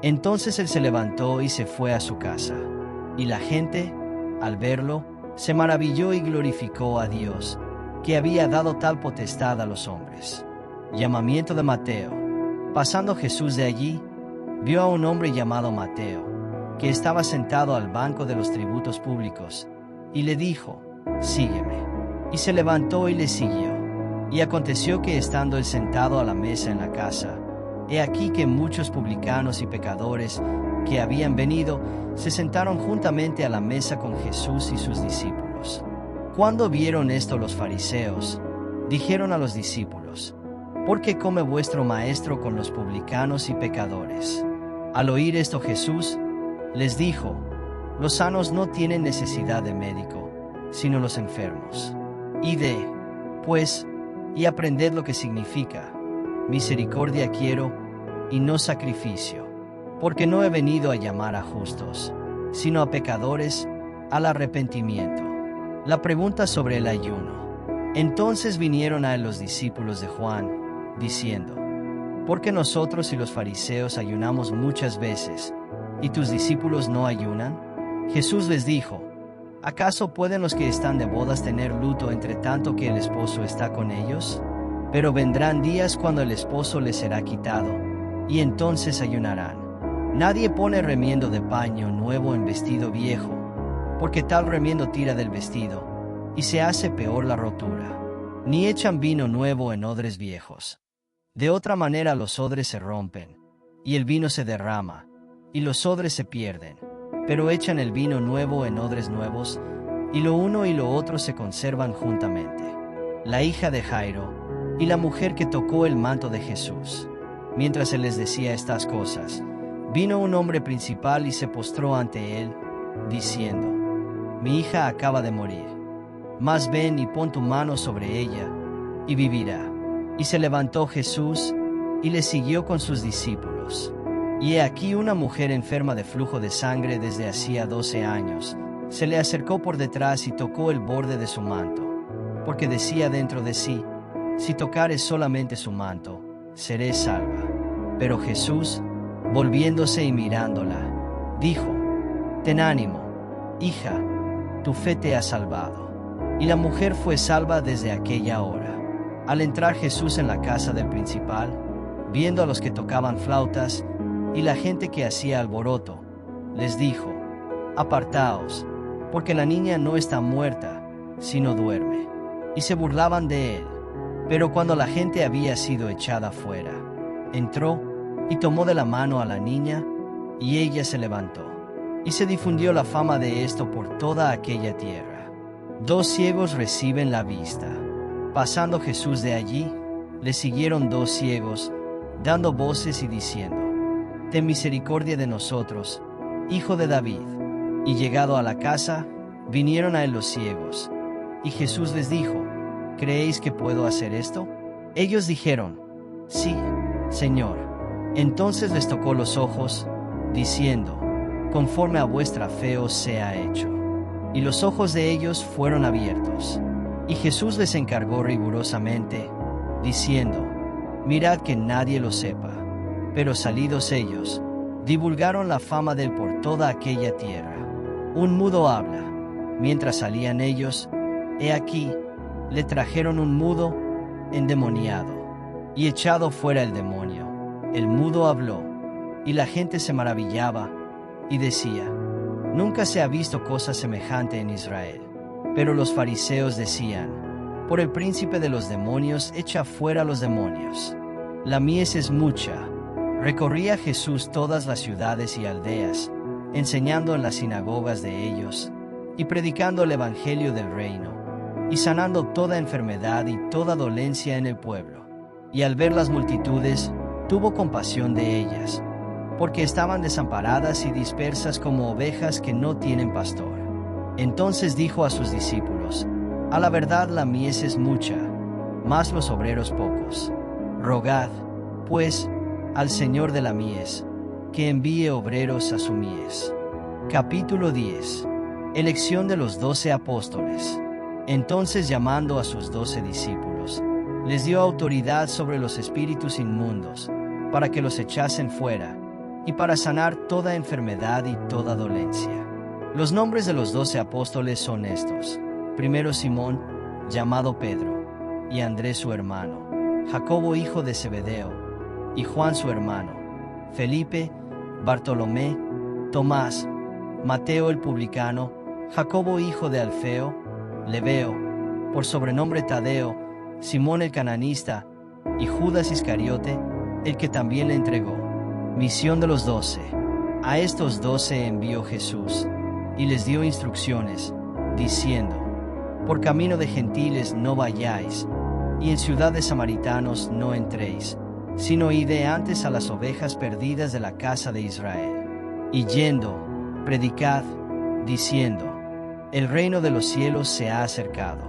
Entonces él se levantó y se fue a su casa. Y la gente, al verlo, se maravilló y glorificó a Dios, que había dado tal potestad a los hombres. Llamamiento de Mateo. Pasando Jesús de allí, vio a un hombre llamado Mateo, que estaba sentado al banco de los tributos públicos, y le dijo: Sígueme. Y se levantó y le siguió. Y aconteció que estando él sentado a la mesa en la casa, he aquí que muchos publicanos y pecadores que habían venido se sentaron juntamente a la mesa con Jesús y sus discípulos. Cuando vieron esto los fariseos, dijeron a los discípulos: ¿Por qué come vuestro maestro con los publicanos y pecadores? Al oír esto Jesús les dijo: Los sanos no tienen necesidad de médico, sino los enfermos. Id, pues, y aprended lo que significa: misericordia quiero, y no sacrificio, porque no he venido a llamar a justos, sino a pecadores al arrepentimiento. La pregunta sobre el ayuno. Entonces vinieron a él los discípulos de Juan, diciendo: ¿Por qué nosotros y los fariseos ayunamos muchas veces, y tus discípulos no ayunan? Jesús les dijo: ¿Acaso pueden los que están de bodas tener luto entre tanto que el esposo está con ellos? Pero vendrán días cuando el esposo les será quitado, y entonces ayunarán. Nadie pone remiendo de paño nuevo en vestido viejo, porque tal remiendo tira del vestido, y se hace peor la rotura. Ni echan vino nuevo en odres viejos. De otra manera los odres se rompen, y el vino se derrama, y los odres se pierden. Pero echan el vino nuevo en odres nuevos, y lo uno y lo otro se conservan juntamente. La hija de Jairo, y la mujer que tocó el manto de Jesús. Mientras él les decía estas cosas, vino un hombre principal y se postró ante él, diciendo: Mi hija acaba de morir, mas ven y pon tu mano sobre ella, y vivirá. Y se levantó Jesús, y le siguió con sus discípulos. Y he aquí una mujer enferma de flujo de sangre desde hacía 12 años, se le acercó por detrás y tocó el borde de su manto, porque decía dentro de sí: Si tocares solamente su manto, seré salva. Pero Jesús, volviéndose y mirándola, dijo: Ten ánimo, hija, tu fe te ha salvado. Y la mujer fue salva desde aquella hora. Al entrar Jesús en la casa del principal, viendo a los que tocaban flautas y la gente que hacía alboroto, les dijo: Apartaos, porque la niña no está muerta, sino duerme. Y se burlaban de él. Pero cuando la gente había sido echada fuera, entró y tomó de la mano a la niña, y ella se levantó. Y se difundió la fama de esto por toda aquella tierra. 2 ciegos reciben la vista. Pasando Jesús de allí, le siguieron 2 ciegos, dando voces y diciendo: Ten misericordia de nosotros, Hijo de David. Y llegado a la casa, vinieron a él los ciegos. Y Jesús les dijo: ¿Creéis que puedo hacer esto? Ellos dijeron: Sí, Señor. Entonces les tocó los ojos, diciendo: Conforme a vuestra fe os sea hecho. Y los ojos de ellos fueron abiertos. Y Jesús les encargó rigurosamente, diciendo: Mirad que nadie lo sepa. Pero salidos ellos, divulgaron la fama de él por toda aquella tierra. Un mudo habla. Mientras salían ellos, he aquí, le trajeron un mudo endemoniado, y echado fuera el demonio, el mudo habló, y la gente se maravillaba, y decía: Nunca se ha visto cosa semejante en Israel. Pero los fariseos decían: Por el príncipe de los demonios echa fuera los demonios. La mies es mucha. Recorría Jesús todas las ciudades y aldeas, enseñando en las sinagogas de ellos, y predicando el evangelio del reino, y sanando toda enfermedad y toda dolencia en el pueblo. Y al ver las multitudes, tuvo compasión de ellas, porque estaban desamparadas y dispersas como ovejas que no tienen pastor. Entonces dijo a sus discípulos: A la verdad la mies es mucha, mas los obreros pocos. Rogad, pues, al Señor de la mies, que envíe obreros a su mies. Capítulo 10. Elección de los 12 apóstoles. Entonces, llamando a sus 12 discípulos, les dio autoridad sobre los espíritus inmundos, para que los echasen fuera, y para sanar toda enfermedad y toda dolencia. Los nombres de los 12 apóstoles son estos: primero Simón, llamado Pedro, y Andrés su hermano, Jacobo hijo de Zebedeo, y Juan su hermano, Felipe, Bartolomé, Tomás, Mateo el publicano, Jacobo hijo de Alfeo, Lebeo, por sobrenombre Tadeo, Simón el cananista, y Judas Iscariote, el que también le entregó. Misión de los 12. A estos 12 envió Jesús, y les dio instrucciones, diciendo: Por camino de gentiles no vayáis, y en ciudad de samaritanos no entréis, sino id antes a las ovejas perdidas de la casa de Israel. Y yendo, predicad, diciendo: El reino de los cielos se ha acercado.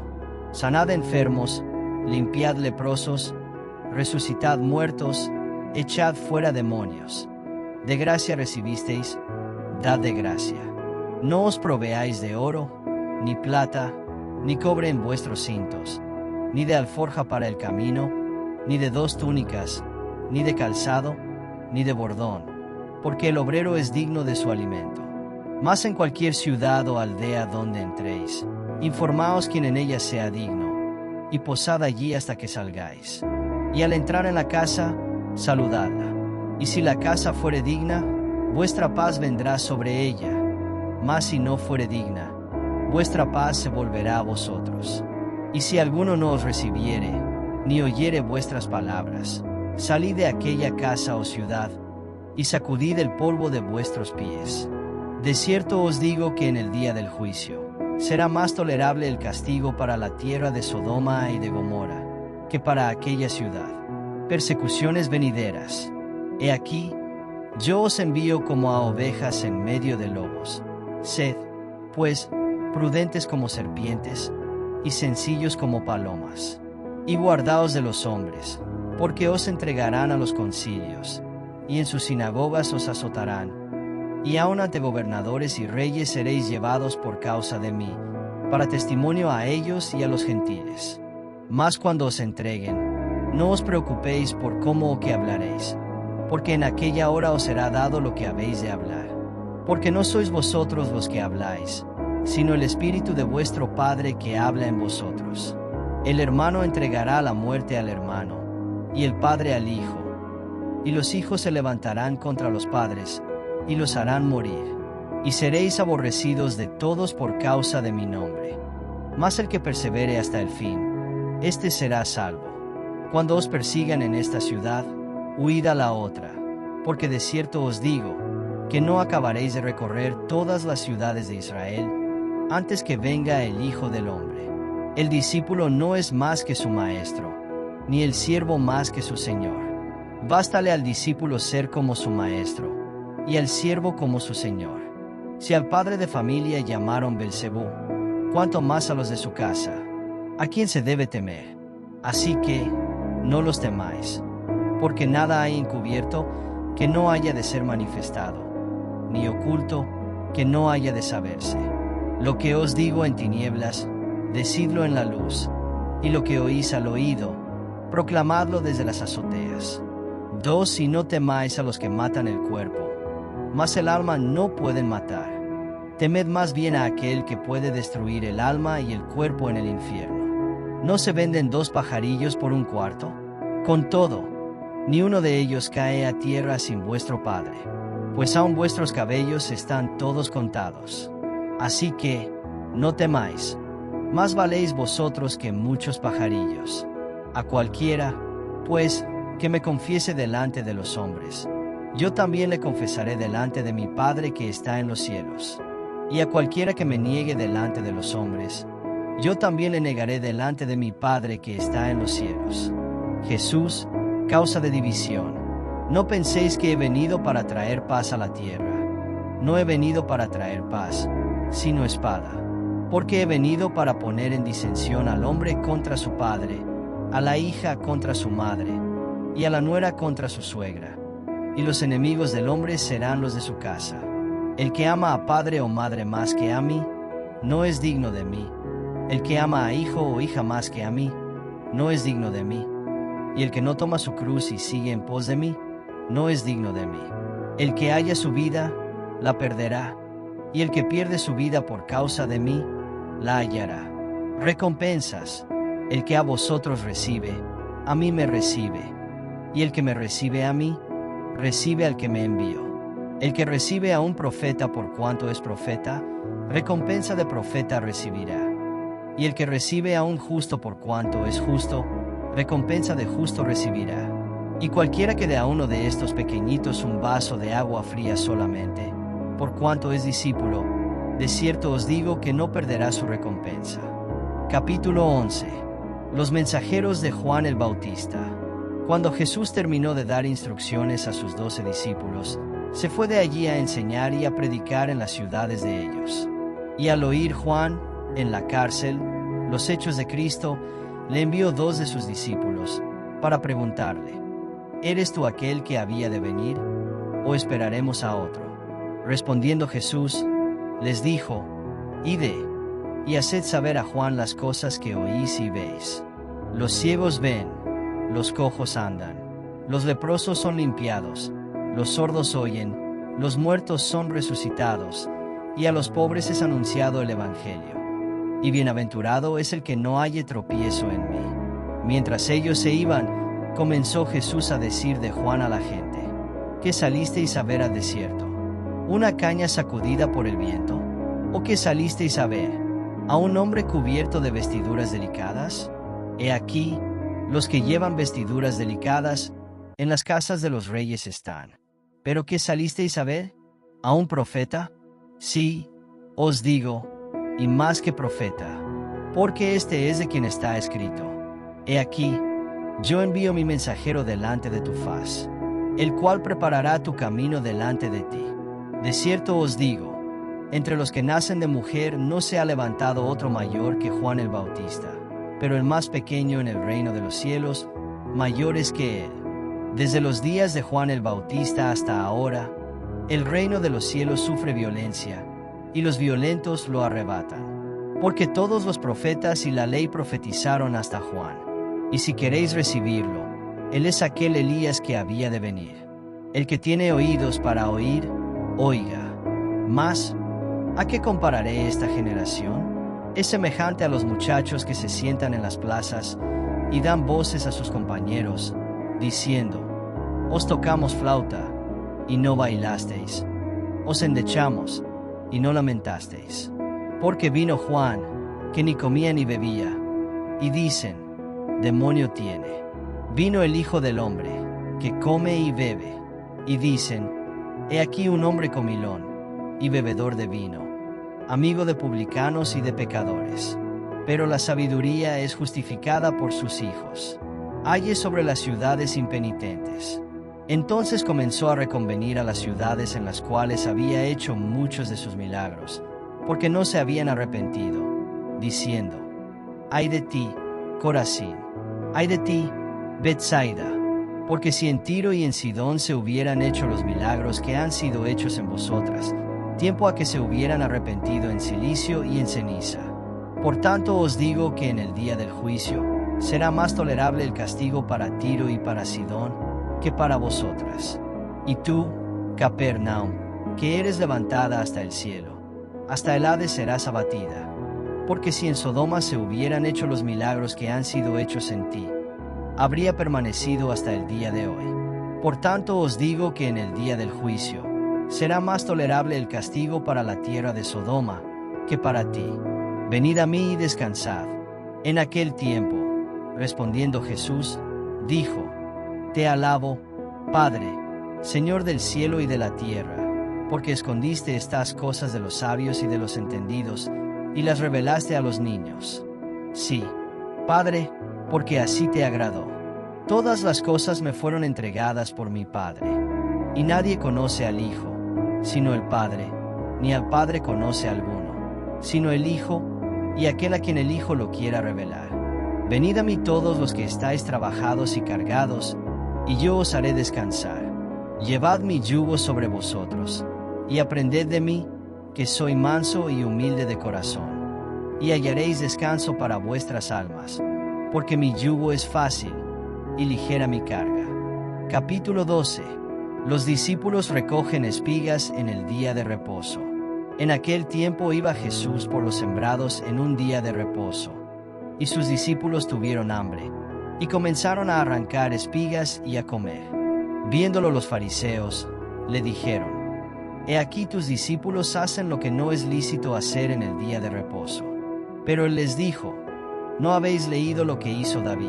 Sanad enfermos, limpiad leprosos, resucitad muertos, echad fuera demonios. De gracia recibisteis, dad de gracia. No os proveáis de oro, ni plata, ni cobre en vuestros cintos, ni de alforja para el camino, ni de 2 túnicas, ni de calzado, ni de bordón, porque el obrero es digno de su alimento. Mas en cualquier ciudad o aldea donde entréis, informaos quien en ella sea digno, y posad allí hasta que salgáis. Y al entrar en la casa, saludadla. Y si la casa fuere digna, vuestra paz vendrá sobre ella, mas si no fuere digna, vuestra paz se volverá a vosotros. Y si alguno no os recibiere, ni oyere vuestras palabras, salid de aquella casa o ciudad, y sacudid el polvo de vuestros pies. De cierto os digo que en el día del juicio, será más tolerable el castigo para la tierra de Sodoma y de Gomorra, que para aquella ciudad. Persecuciones venideras. He aquí, yo os envío como a ovejas en medio de lobos. Sed, pues, prudentes como serpientes, y sencillos como palomas. Y guardaos de los hombres, porque os entregarán a los concilios, y en sus sinagogas os azotarán. Y aun ante gobernadores y reyes seréis llevados por causa de mí, para testimonio a ellos y a los gentiles. Mas cuando os entreguen, no os preocupéis por cómo o qué hablaréis, porque en aquella hora os será dado lo que habéis de hablar. Porque no sois vosotros los que habláis, sino el Espíritu de vuestro Padre que habla en vosotros. El hermano entregará a la muerte al hermano, y el padre al hijo. Y los hijos se levantarán contra los padres, y los harán morir. Y seréis aborrecidos de todos por causa de mi nombre. Mas el que persevere hasta el fin, éste será salvo. Cuando os persigan en esta ciudad, huid a la otra, porque de cierto os digo, que no acabaréis de recorrer todas las ciudades de Israel, antes que venga el Hijo del Hombre. El discípulo no es más que su maestro, ni el siervo más que su señor. Bástale al discípulo ser como su maestro, y al siervo como su señor. Si al padre de familia llamaron Belcebú, cuánto más a los de su casa. ¿A quién se debe temer? Así que, no los temáis, porque nada hay encubierto que no haya de ser manifestado, ni oculto que no haya de saberse. Lo que os digo en tinieblas, decidlo en la luz, y lo que oís al oído, proclamadlo desde las azoteas. 2. Y no temáis a los que matan el cuerpo, mas el alma no pueden matar. Temed más bien a aquel que puede destruir el alma y el cuerpo en el infierno. ¿No se venden 2 pajarillos por un cuarto? Con todo, ni uno de ellos cae a tierra sin vuestro Padre, pues aun vuestros cabellos están todos contados. Así que, no temáis, más valéis vosotros que muchos pajarillos. A cualquiera, pues, que me confiese delante de los hombres, yo también le confesaré delante de mi Padre que está en los cielos. Y a cualquiera que me niegue delante de los hombres, yo también le negaré delante de mi Padre que está en los cielos. Jesús, causa de división. No penséis que he venido para traer paz a la tierra. No he venido para traer paz, sino espada. Porque he venido para poner en disensión al hombre contra su padre, a la hija contra su madre, y a la nuera contra su suegra. Y los enemigos del hombre serán los de su casa. El que ama a padre o madre más que a mí, no es digno de mí. El que ama a hijo o hija más que a mí, no es digno de mí. Y el que no toma su cruz y sigue en pos de mí, no es digno de mí. El que haya su vida, la perderá, y el que pierde su vida por causa de mí, la hallará. Recompensas. El que a vosotros recibe, a mí me recibe, y el que me recibe a mí, recibe al que me envió. El que recibe a un profeta por cuanto es profeta, recompensa de profeta recibirá. Y el que recibe a un justo por cuanto es justo, recompensa de justo recibirá. Y cualquiera que dé a uno de estos pequeñitos un vaso de agua fría solamente, por cuanto es discípulo, de cierto os digo que no perderá su recompensa. Capítulo 11. Los mensajeros de Juan el Bautista. Cuando Jesús terminó de dar instrucciones a sus 12 discípulos, se fue de allí a enseñar y a predicar en las ciudades de ellos. Y al oír Juan, en la cárcel, los hechos de Cristo, le envió 2 de sus discípulos, para preguntarle, ¿eres tú aquel que había de venir, o esperaremos a otro? Respondiendo Jesús, les dijo, Id, y haced saber a Juan las cosas que oís y veis. Los ciegos ven, los cojos andan, los leprosos son limpiados, los sordos oyen, los muertos son resucitados, y a los pobres es anunciado el Evangelio. y bienaventurado es el que no halle tropiezo en mí. Mientras ellos se iban, comenzó Jesús a decir de Juan a la gente: ¿Qué salisteis a ver al desierto? ¿Una caña sacudida por el viento? ¿O qué salisteis a ver? ¿A un hombre cubierto de vestiduras delicadas? He aquí, los que llevan vestiduras delicadas, en las casas de los reyes están. ¿Pero qué salisteis a ver? ¿A un profeta? Sí, os digo, y más que profeta, porque este es de quien está escrito: He aquí, yo envío mi mensajero delante de tu faz, el cual preparará tu camino delante de ti. De cierto os digo, entre los que nacen de mujer no se ha levantado otro mayor que Juan el Bautista, pero el más pequeño en el reino de los cielos, mayor es que él. Desde los días de Juan el Bautista hasta ahora, el reino de los cielos sufre violencia, y los violentos lo arrebatan. Porque todos los profetas y la ley profetizaron hasta Juan. Y si queréis recibirlo, él es aquel Elías que había de venir. El que tiene oídos para oír, oiga. Mas, ¿a qué compararé esta generación? Es semejante a los muchachos que se sientan en las plazas y dan voces a sus compañeros, diciendo: Os tocamos flauta, y no bailasteis. Os endechamos, y no lamentasteis. Porque vino Juan, que ni comía ni bebía, y dicen: Demonio tiene. Vino el Hijo del Hombre, que come y bebe, y dicen: He aquí un hombre comilón, y bebedor de vino, amigo de publicanos y de pecadores. Pero la sabiduría es justificada por sus hijos. Halle sobre las ciudades impenitentes. Entonces comenzó a reconvenir a las ciudades en las cuales había hecho muchos de sus milagros, porque no se habían arrepentido, diciendo: Ay de ti, Corazín, ay de ti, Betsaida, porque si en Tiro y en Sidón se hubieran hecho los milagros que han sido hechos en vosotras, tiempo a que se hubieran arrepentido en cilicio y en ceniza. Por tanto os digo que en el día del juicio será más tolerable el castigo para Tiro y para Sidón que para vosotras. Y tú, Capernaum, que eres levantada hasta el cielo, hasta el Hades serás abatida. Porque si en Sodoma se hubieran hecho los milagros que han sido hechos en ti, habría permanecido hasta el día de hoy. Por tanto os digo que en el día del juicio será más tolerable el castigo para la tierra de Sodoma que para ti. Venid a mí y descansad. En aquel tiempo, respondiendo Jesús, dijo: Te alabo, Padre, Señor del cielo y de la tierra, porque escondiste estas cosas de los sabios y de los entendidos, y las revelaste a los niños. Sí, Padre, porque así te agradó. Todas las cosas me fueron entregadas por mi Padre, y nadie conoce al Hijo, sino el Padre, ni al Padre conoce alguno, sino el Hijo, y aquel a quien el Hijo lo quiera revelar. Venid a mí todos los que estáis trabajados y cargados, y yo os haré descansar. Llevad mi yugo sobre vosotros, y aprended de mí, que soy manso y humilde de corazón, y hallaréis descanso para vuestras almas, porque mi yugo es fácil, y ligera mi carga. Capítulo 12. Los discípulos recogen espigas en el día de reposo. En aquel tiempo iba Jesús por los sembrados en un día de reposo, y sus discípulos tuvieron hambre, y comenzaron a arrancar espigas y a comer. Viéndolo los fariseos, le dijeron: He aquí tus discípulos hacen lo que no es lícito hacer en el día de reposo. Pero él les dijo: ¿No habéis leído lo que hizo David,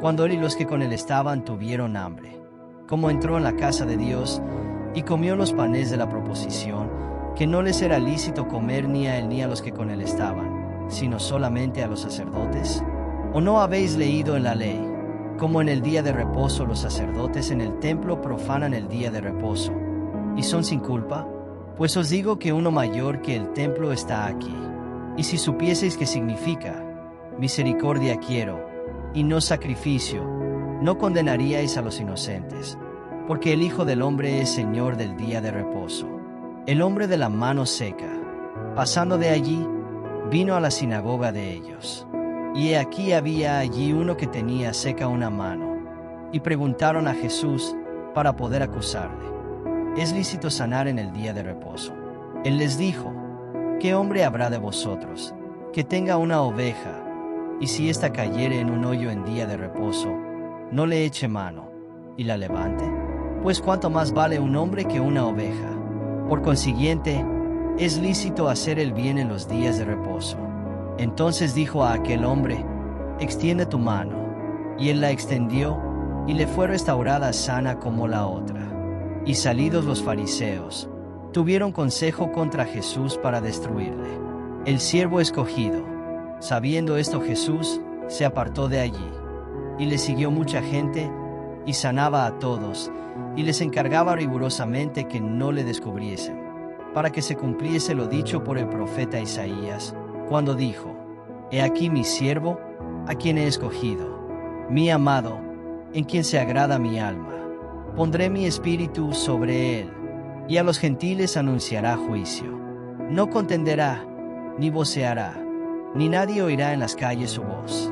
cuando él y los que con él estaban tuvieron hambre? Como entró en la casa de Dios, y comió los panes de la proposición, que no les era lícito comer ni a él ni a los que con él estaban, sino solamente a los sacerdotes. ¿O no habéis leído en la ley, como en el día de reposo los sacerdotes en el templo profanan el día de reposo, y son sin culpa? Pues os digo que uno mayor que el templo está aquí. Y si supieseis qué significa: misericordia quiero, y no sacrificio, no condenaríais a los inocentes, porque el Hijo del Hombre es Señor del día de reposo. El hombre de la mano seca, pasando de allí, vino a la sinagoga de ellos. Y he aquí había allí uno que tenía seca una mano, y preguntaron a Jesús para poder acusarle: ¿Es lícito sanar en el día de reposo? Él les dijo: ¿Qué hombre habrá de vosotros, que tenga una oveja, y si ésta cayere en un hoyo en día de reposo, no le eche mano, y la levante? Pues cuánto más vale un hombre que una oveja. Por consiguiente, es lícito hacer el bien en los días de reposo. Entonces dijo a aquel hombre: extiende tu mano. Y él la extendió, y le fue restaurada sana como la otra. Y salidos los fariseos, tuvieron consejo contra Jesús para destruirle. El siervo escogido. Sabiendo esto, Jesús se apartó de allí, y le siguió mucha gente, y sanaba a todos, y les encargaba rigurosamente que no le descubriesen, para que se cumpliese lo dicho por el profeta Isaías, cuando dijo: He aquí mi siervo, a quien he escogido, mi amado, en quien se agrada mi alma. Pondré mi espíritu sobre él, y a los gentiles anunciará juicio. No contenderá, ni voceará, ni nadie oirá en las calles su voz.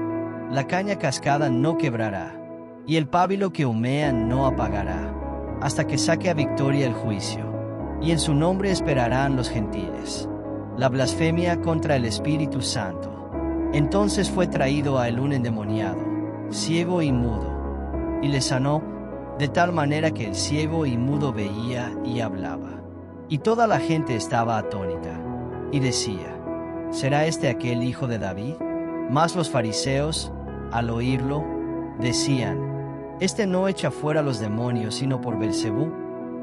La caña cascada no quebrará, y el pábilo que humea no apagará, hasta que saque a victoria el juicio, y en su nombre esperarán los gentiles. La blasfemia contra el Espíritu Santo. Entonces fue traído a él un endemoniado, ciego y mudo, y le sanó, de tal manera que el ciego y mudo veía y hablaba. Y toda la gente estaba atónita, y decía: ¿será este aquel hijo de David? Mas los fariseos, al oírlo, decían: este no echa fuera los demonios, sino por Belcebú,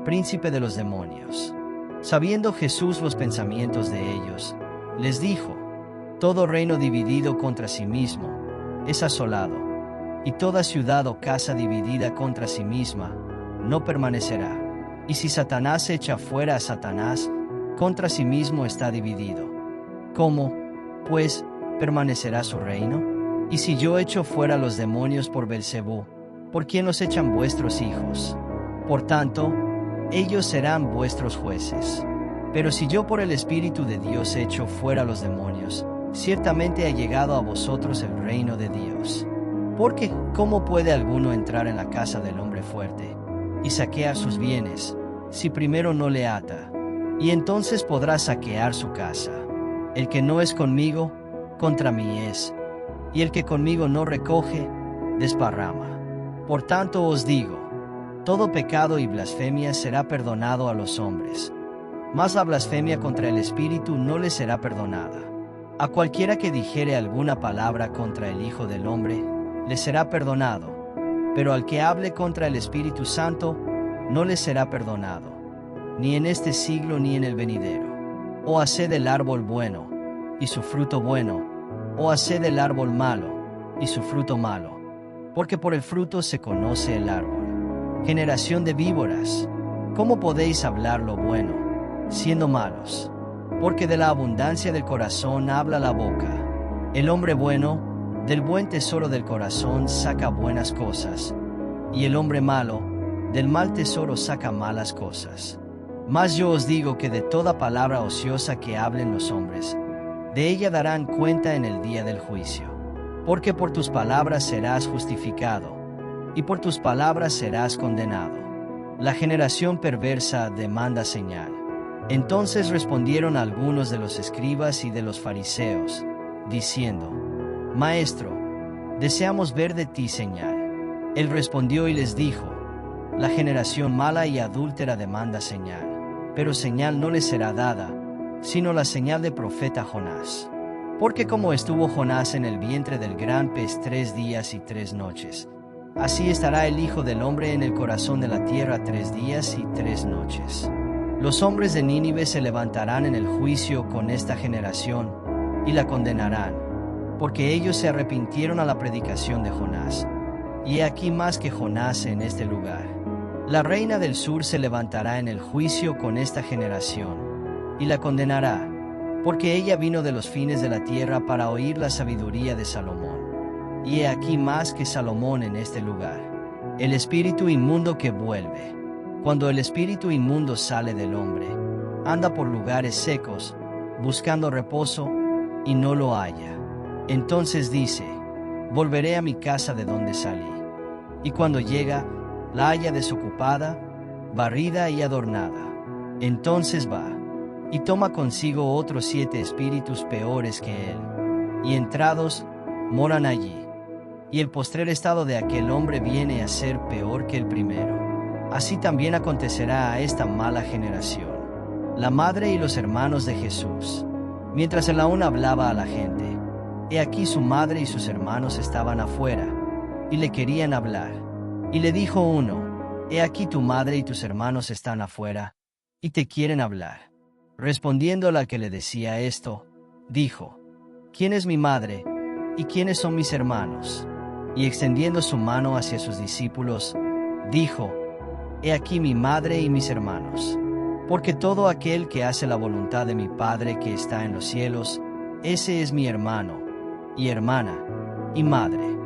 príncipe de los demonios. Sabiendo Jesús los pensamientos de ellos, les dijo: todo reino dividido contra sí mismo es asolado, y toda ciudad o casa dividida contra sí misma no permanecerá. Y si Satanás echa fuera a Satanás, contra sí mismo está dividido. ¿Cómo, pues, permanecerá su reino? Y si yo echo fuera los demonios por Belcebú, ¿por quién los echan vuestros hijos? Por tanto, ellos serán vuestros jueces. Pero si yo por el Espíritu de Dios echo fuera los demonios, ciertamente ha llegado a vosotros el reino de Dios. Porque, ¿cómo puede alguno entrar en la casa del hombre fuerte y saquear sus bienes, si primero no le ata? Y entonces podrá saquear su casa. El que no es conmigo, contra mí es, y el que conmigo no recoge, desparrama. Por tanto os digo, todo pecado y blasfemia será perdonado a los hombres, mas la blasfemia contra el Espíritu no le será perdonada. A cualquiera que dijere alguna palabra contra el Hijo del Hombre, le será perdonado, pero al que hable contra el Espíritu Santo, no le será perdonado, ni en este siglo ni en el venidero. O haced el árbol bueno, y su fruto bueno, o haced el árbol malo, y su fruto malo, porque por el fruto se conoce el árbol. Generación de víboras, ¿cómo podéis hablar lo bueno, siendo malos? Porque de la abundancia del corazón habla la boca. El hombre bueno, del buen tesoro del corazón saca buenas cosas, y el hombre malo, del mal tesoro saca malas cosas. Mas yo os digo que de toda palabra ociosa que hablen los hombres, de ella darán cuenta en el día del juicio. Porque por tus palabras serás justificado, y por tus palabras serás condenado. La generación perversa demanda señal. Entonces respondieron algunos de los escribas y de los fariseos, diciendo: Maestro, deseamos ver de ti señal. Él respondió y les dijo: la generación mala y adúltera demanda señal, pero señal no le será dada, sino la señal del profeta Jonás. Porque como estuvo Jonás en el vientre del gran pez 3 días y 3 noches, así estará el Hijo del Hombre en el corazón de la tierra 3 días y 3 noches. Los hombres de Nínive se levantarán en el juicio con esta generación, y la condenarán, porque ellos se arrepintieron a la predicación de Jonás. Y he aquí más que Jonás en este lugar. La reina del sur se levantará en el juicio con esta generación, y la condenará, porque ella vino de los fines de la tierra para oír la sabiduría de Salomón. Y he aquí más que Salomón en este lugar. El espíritu inmundo que vuelve. Cuando el espíritu inmundo sale del hombre, anda por lugares secos, buscando reposo, y no lo halla. Entonces dice: volveré a mi casa de donde salí. Y cuando llega, la halla desocupada, barrida y adornada. Entonces va, y toma consigo otros 7 espíritus peores que él, y entrados, moran allí. Y el postrer estado de aquel hombre viene a ser peor que el primero. Así también acontecerá a esta mala generación. La madre y los hermanos de Jesús. Mientras él aún hablaba a la gente, he aquí su madre y sus hermanos estaban afuera, y le querían hablar. Y le dijo uno, he aquí tu madre y tus hermanos están afuera, y te quieren hablar. Respondiendo la que le decía esto, dijo, ¿quién es mi madre, y quiénes son mis hermanos? Y extendiendo su mano hacia sus discípulos, dijo, he aquí mi madre y mis hermanos. Porque todo aquel que hace la voluntad de mi Padre que está en los cielos, ese es mi hermano, y hermana, y madre.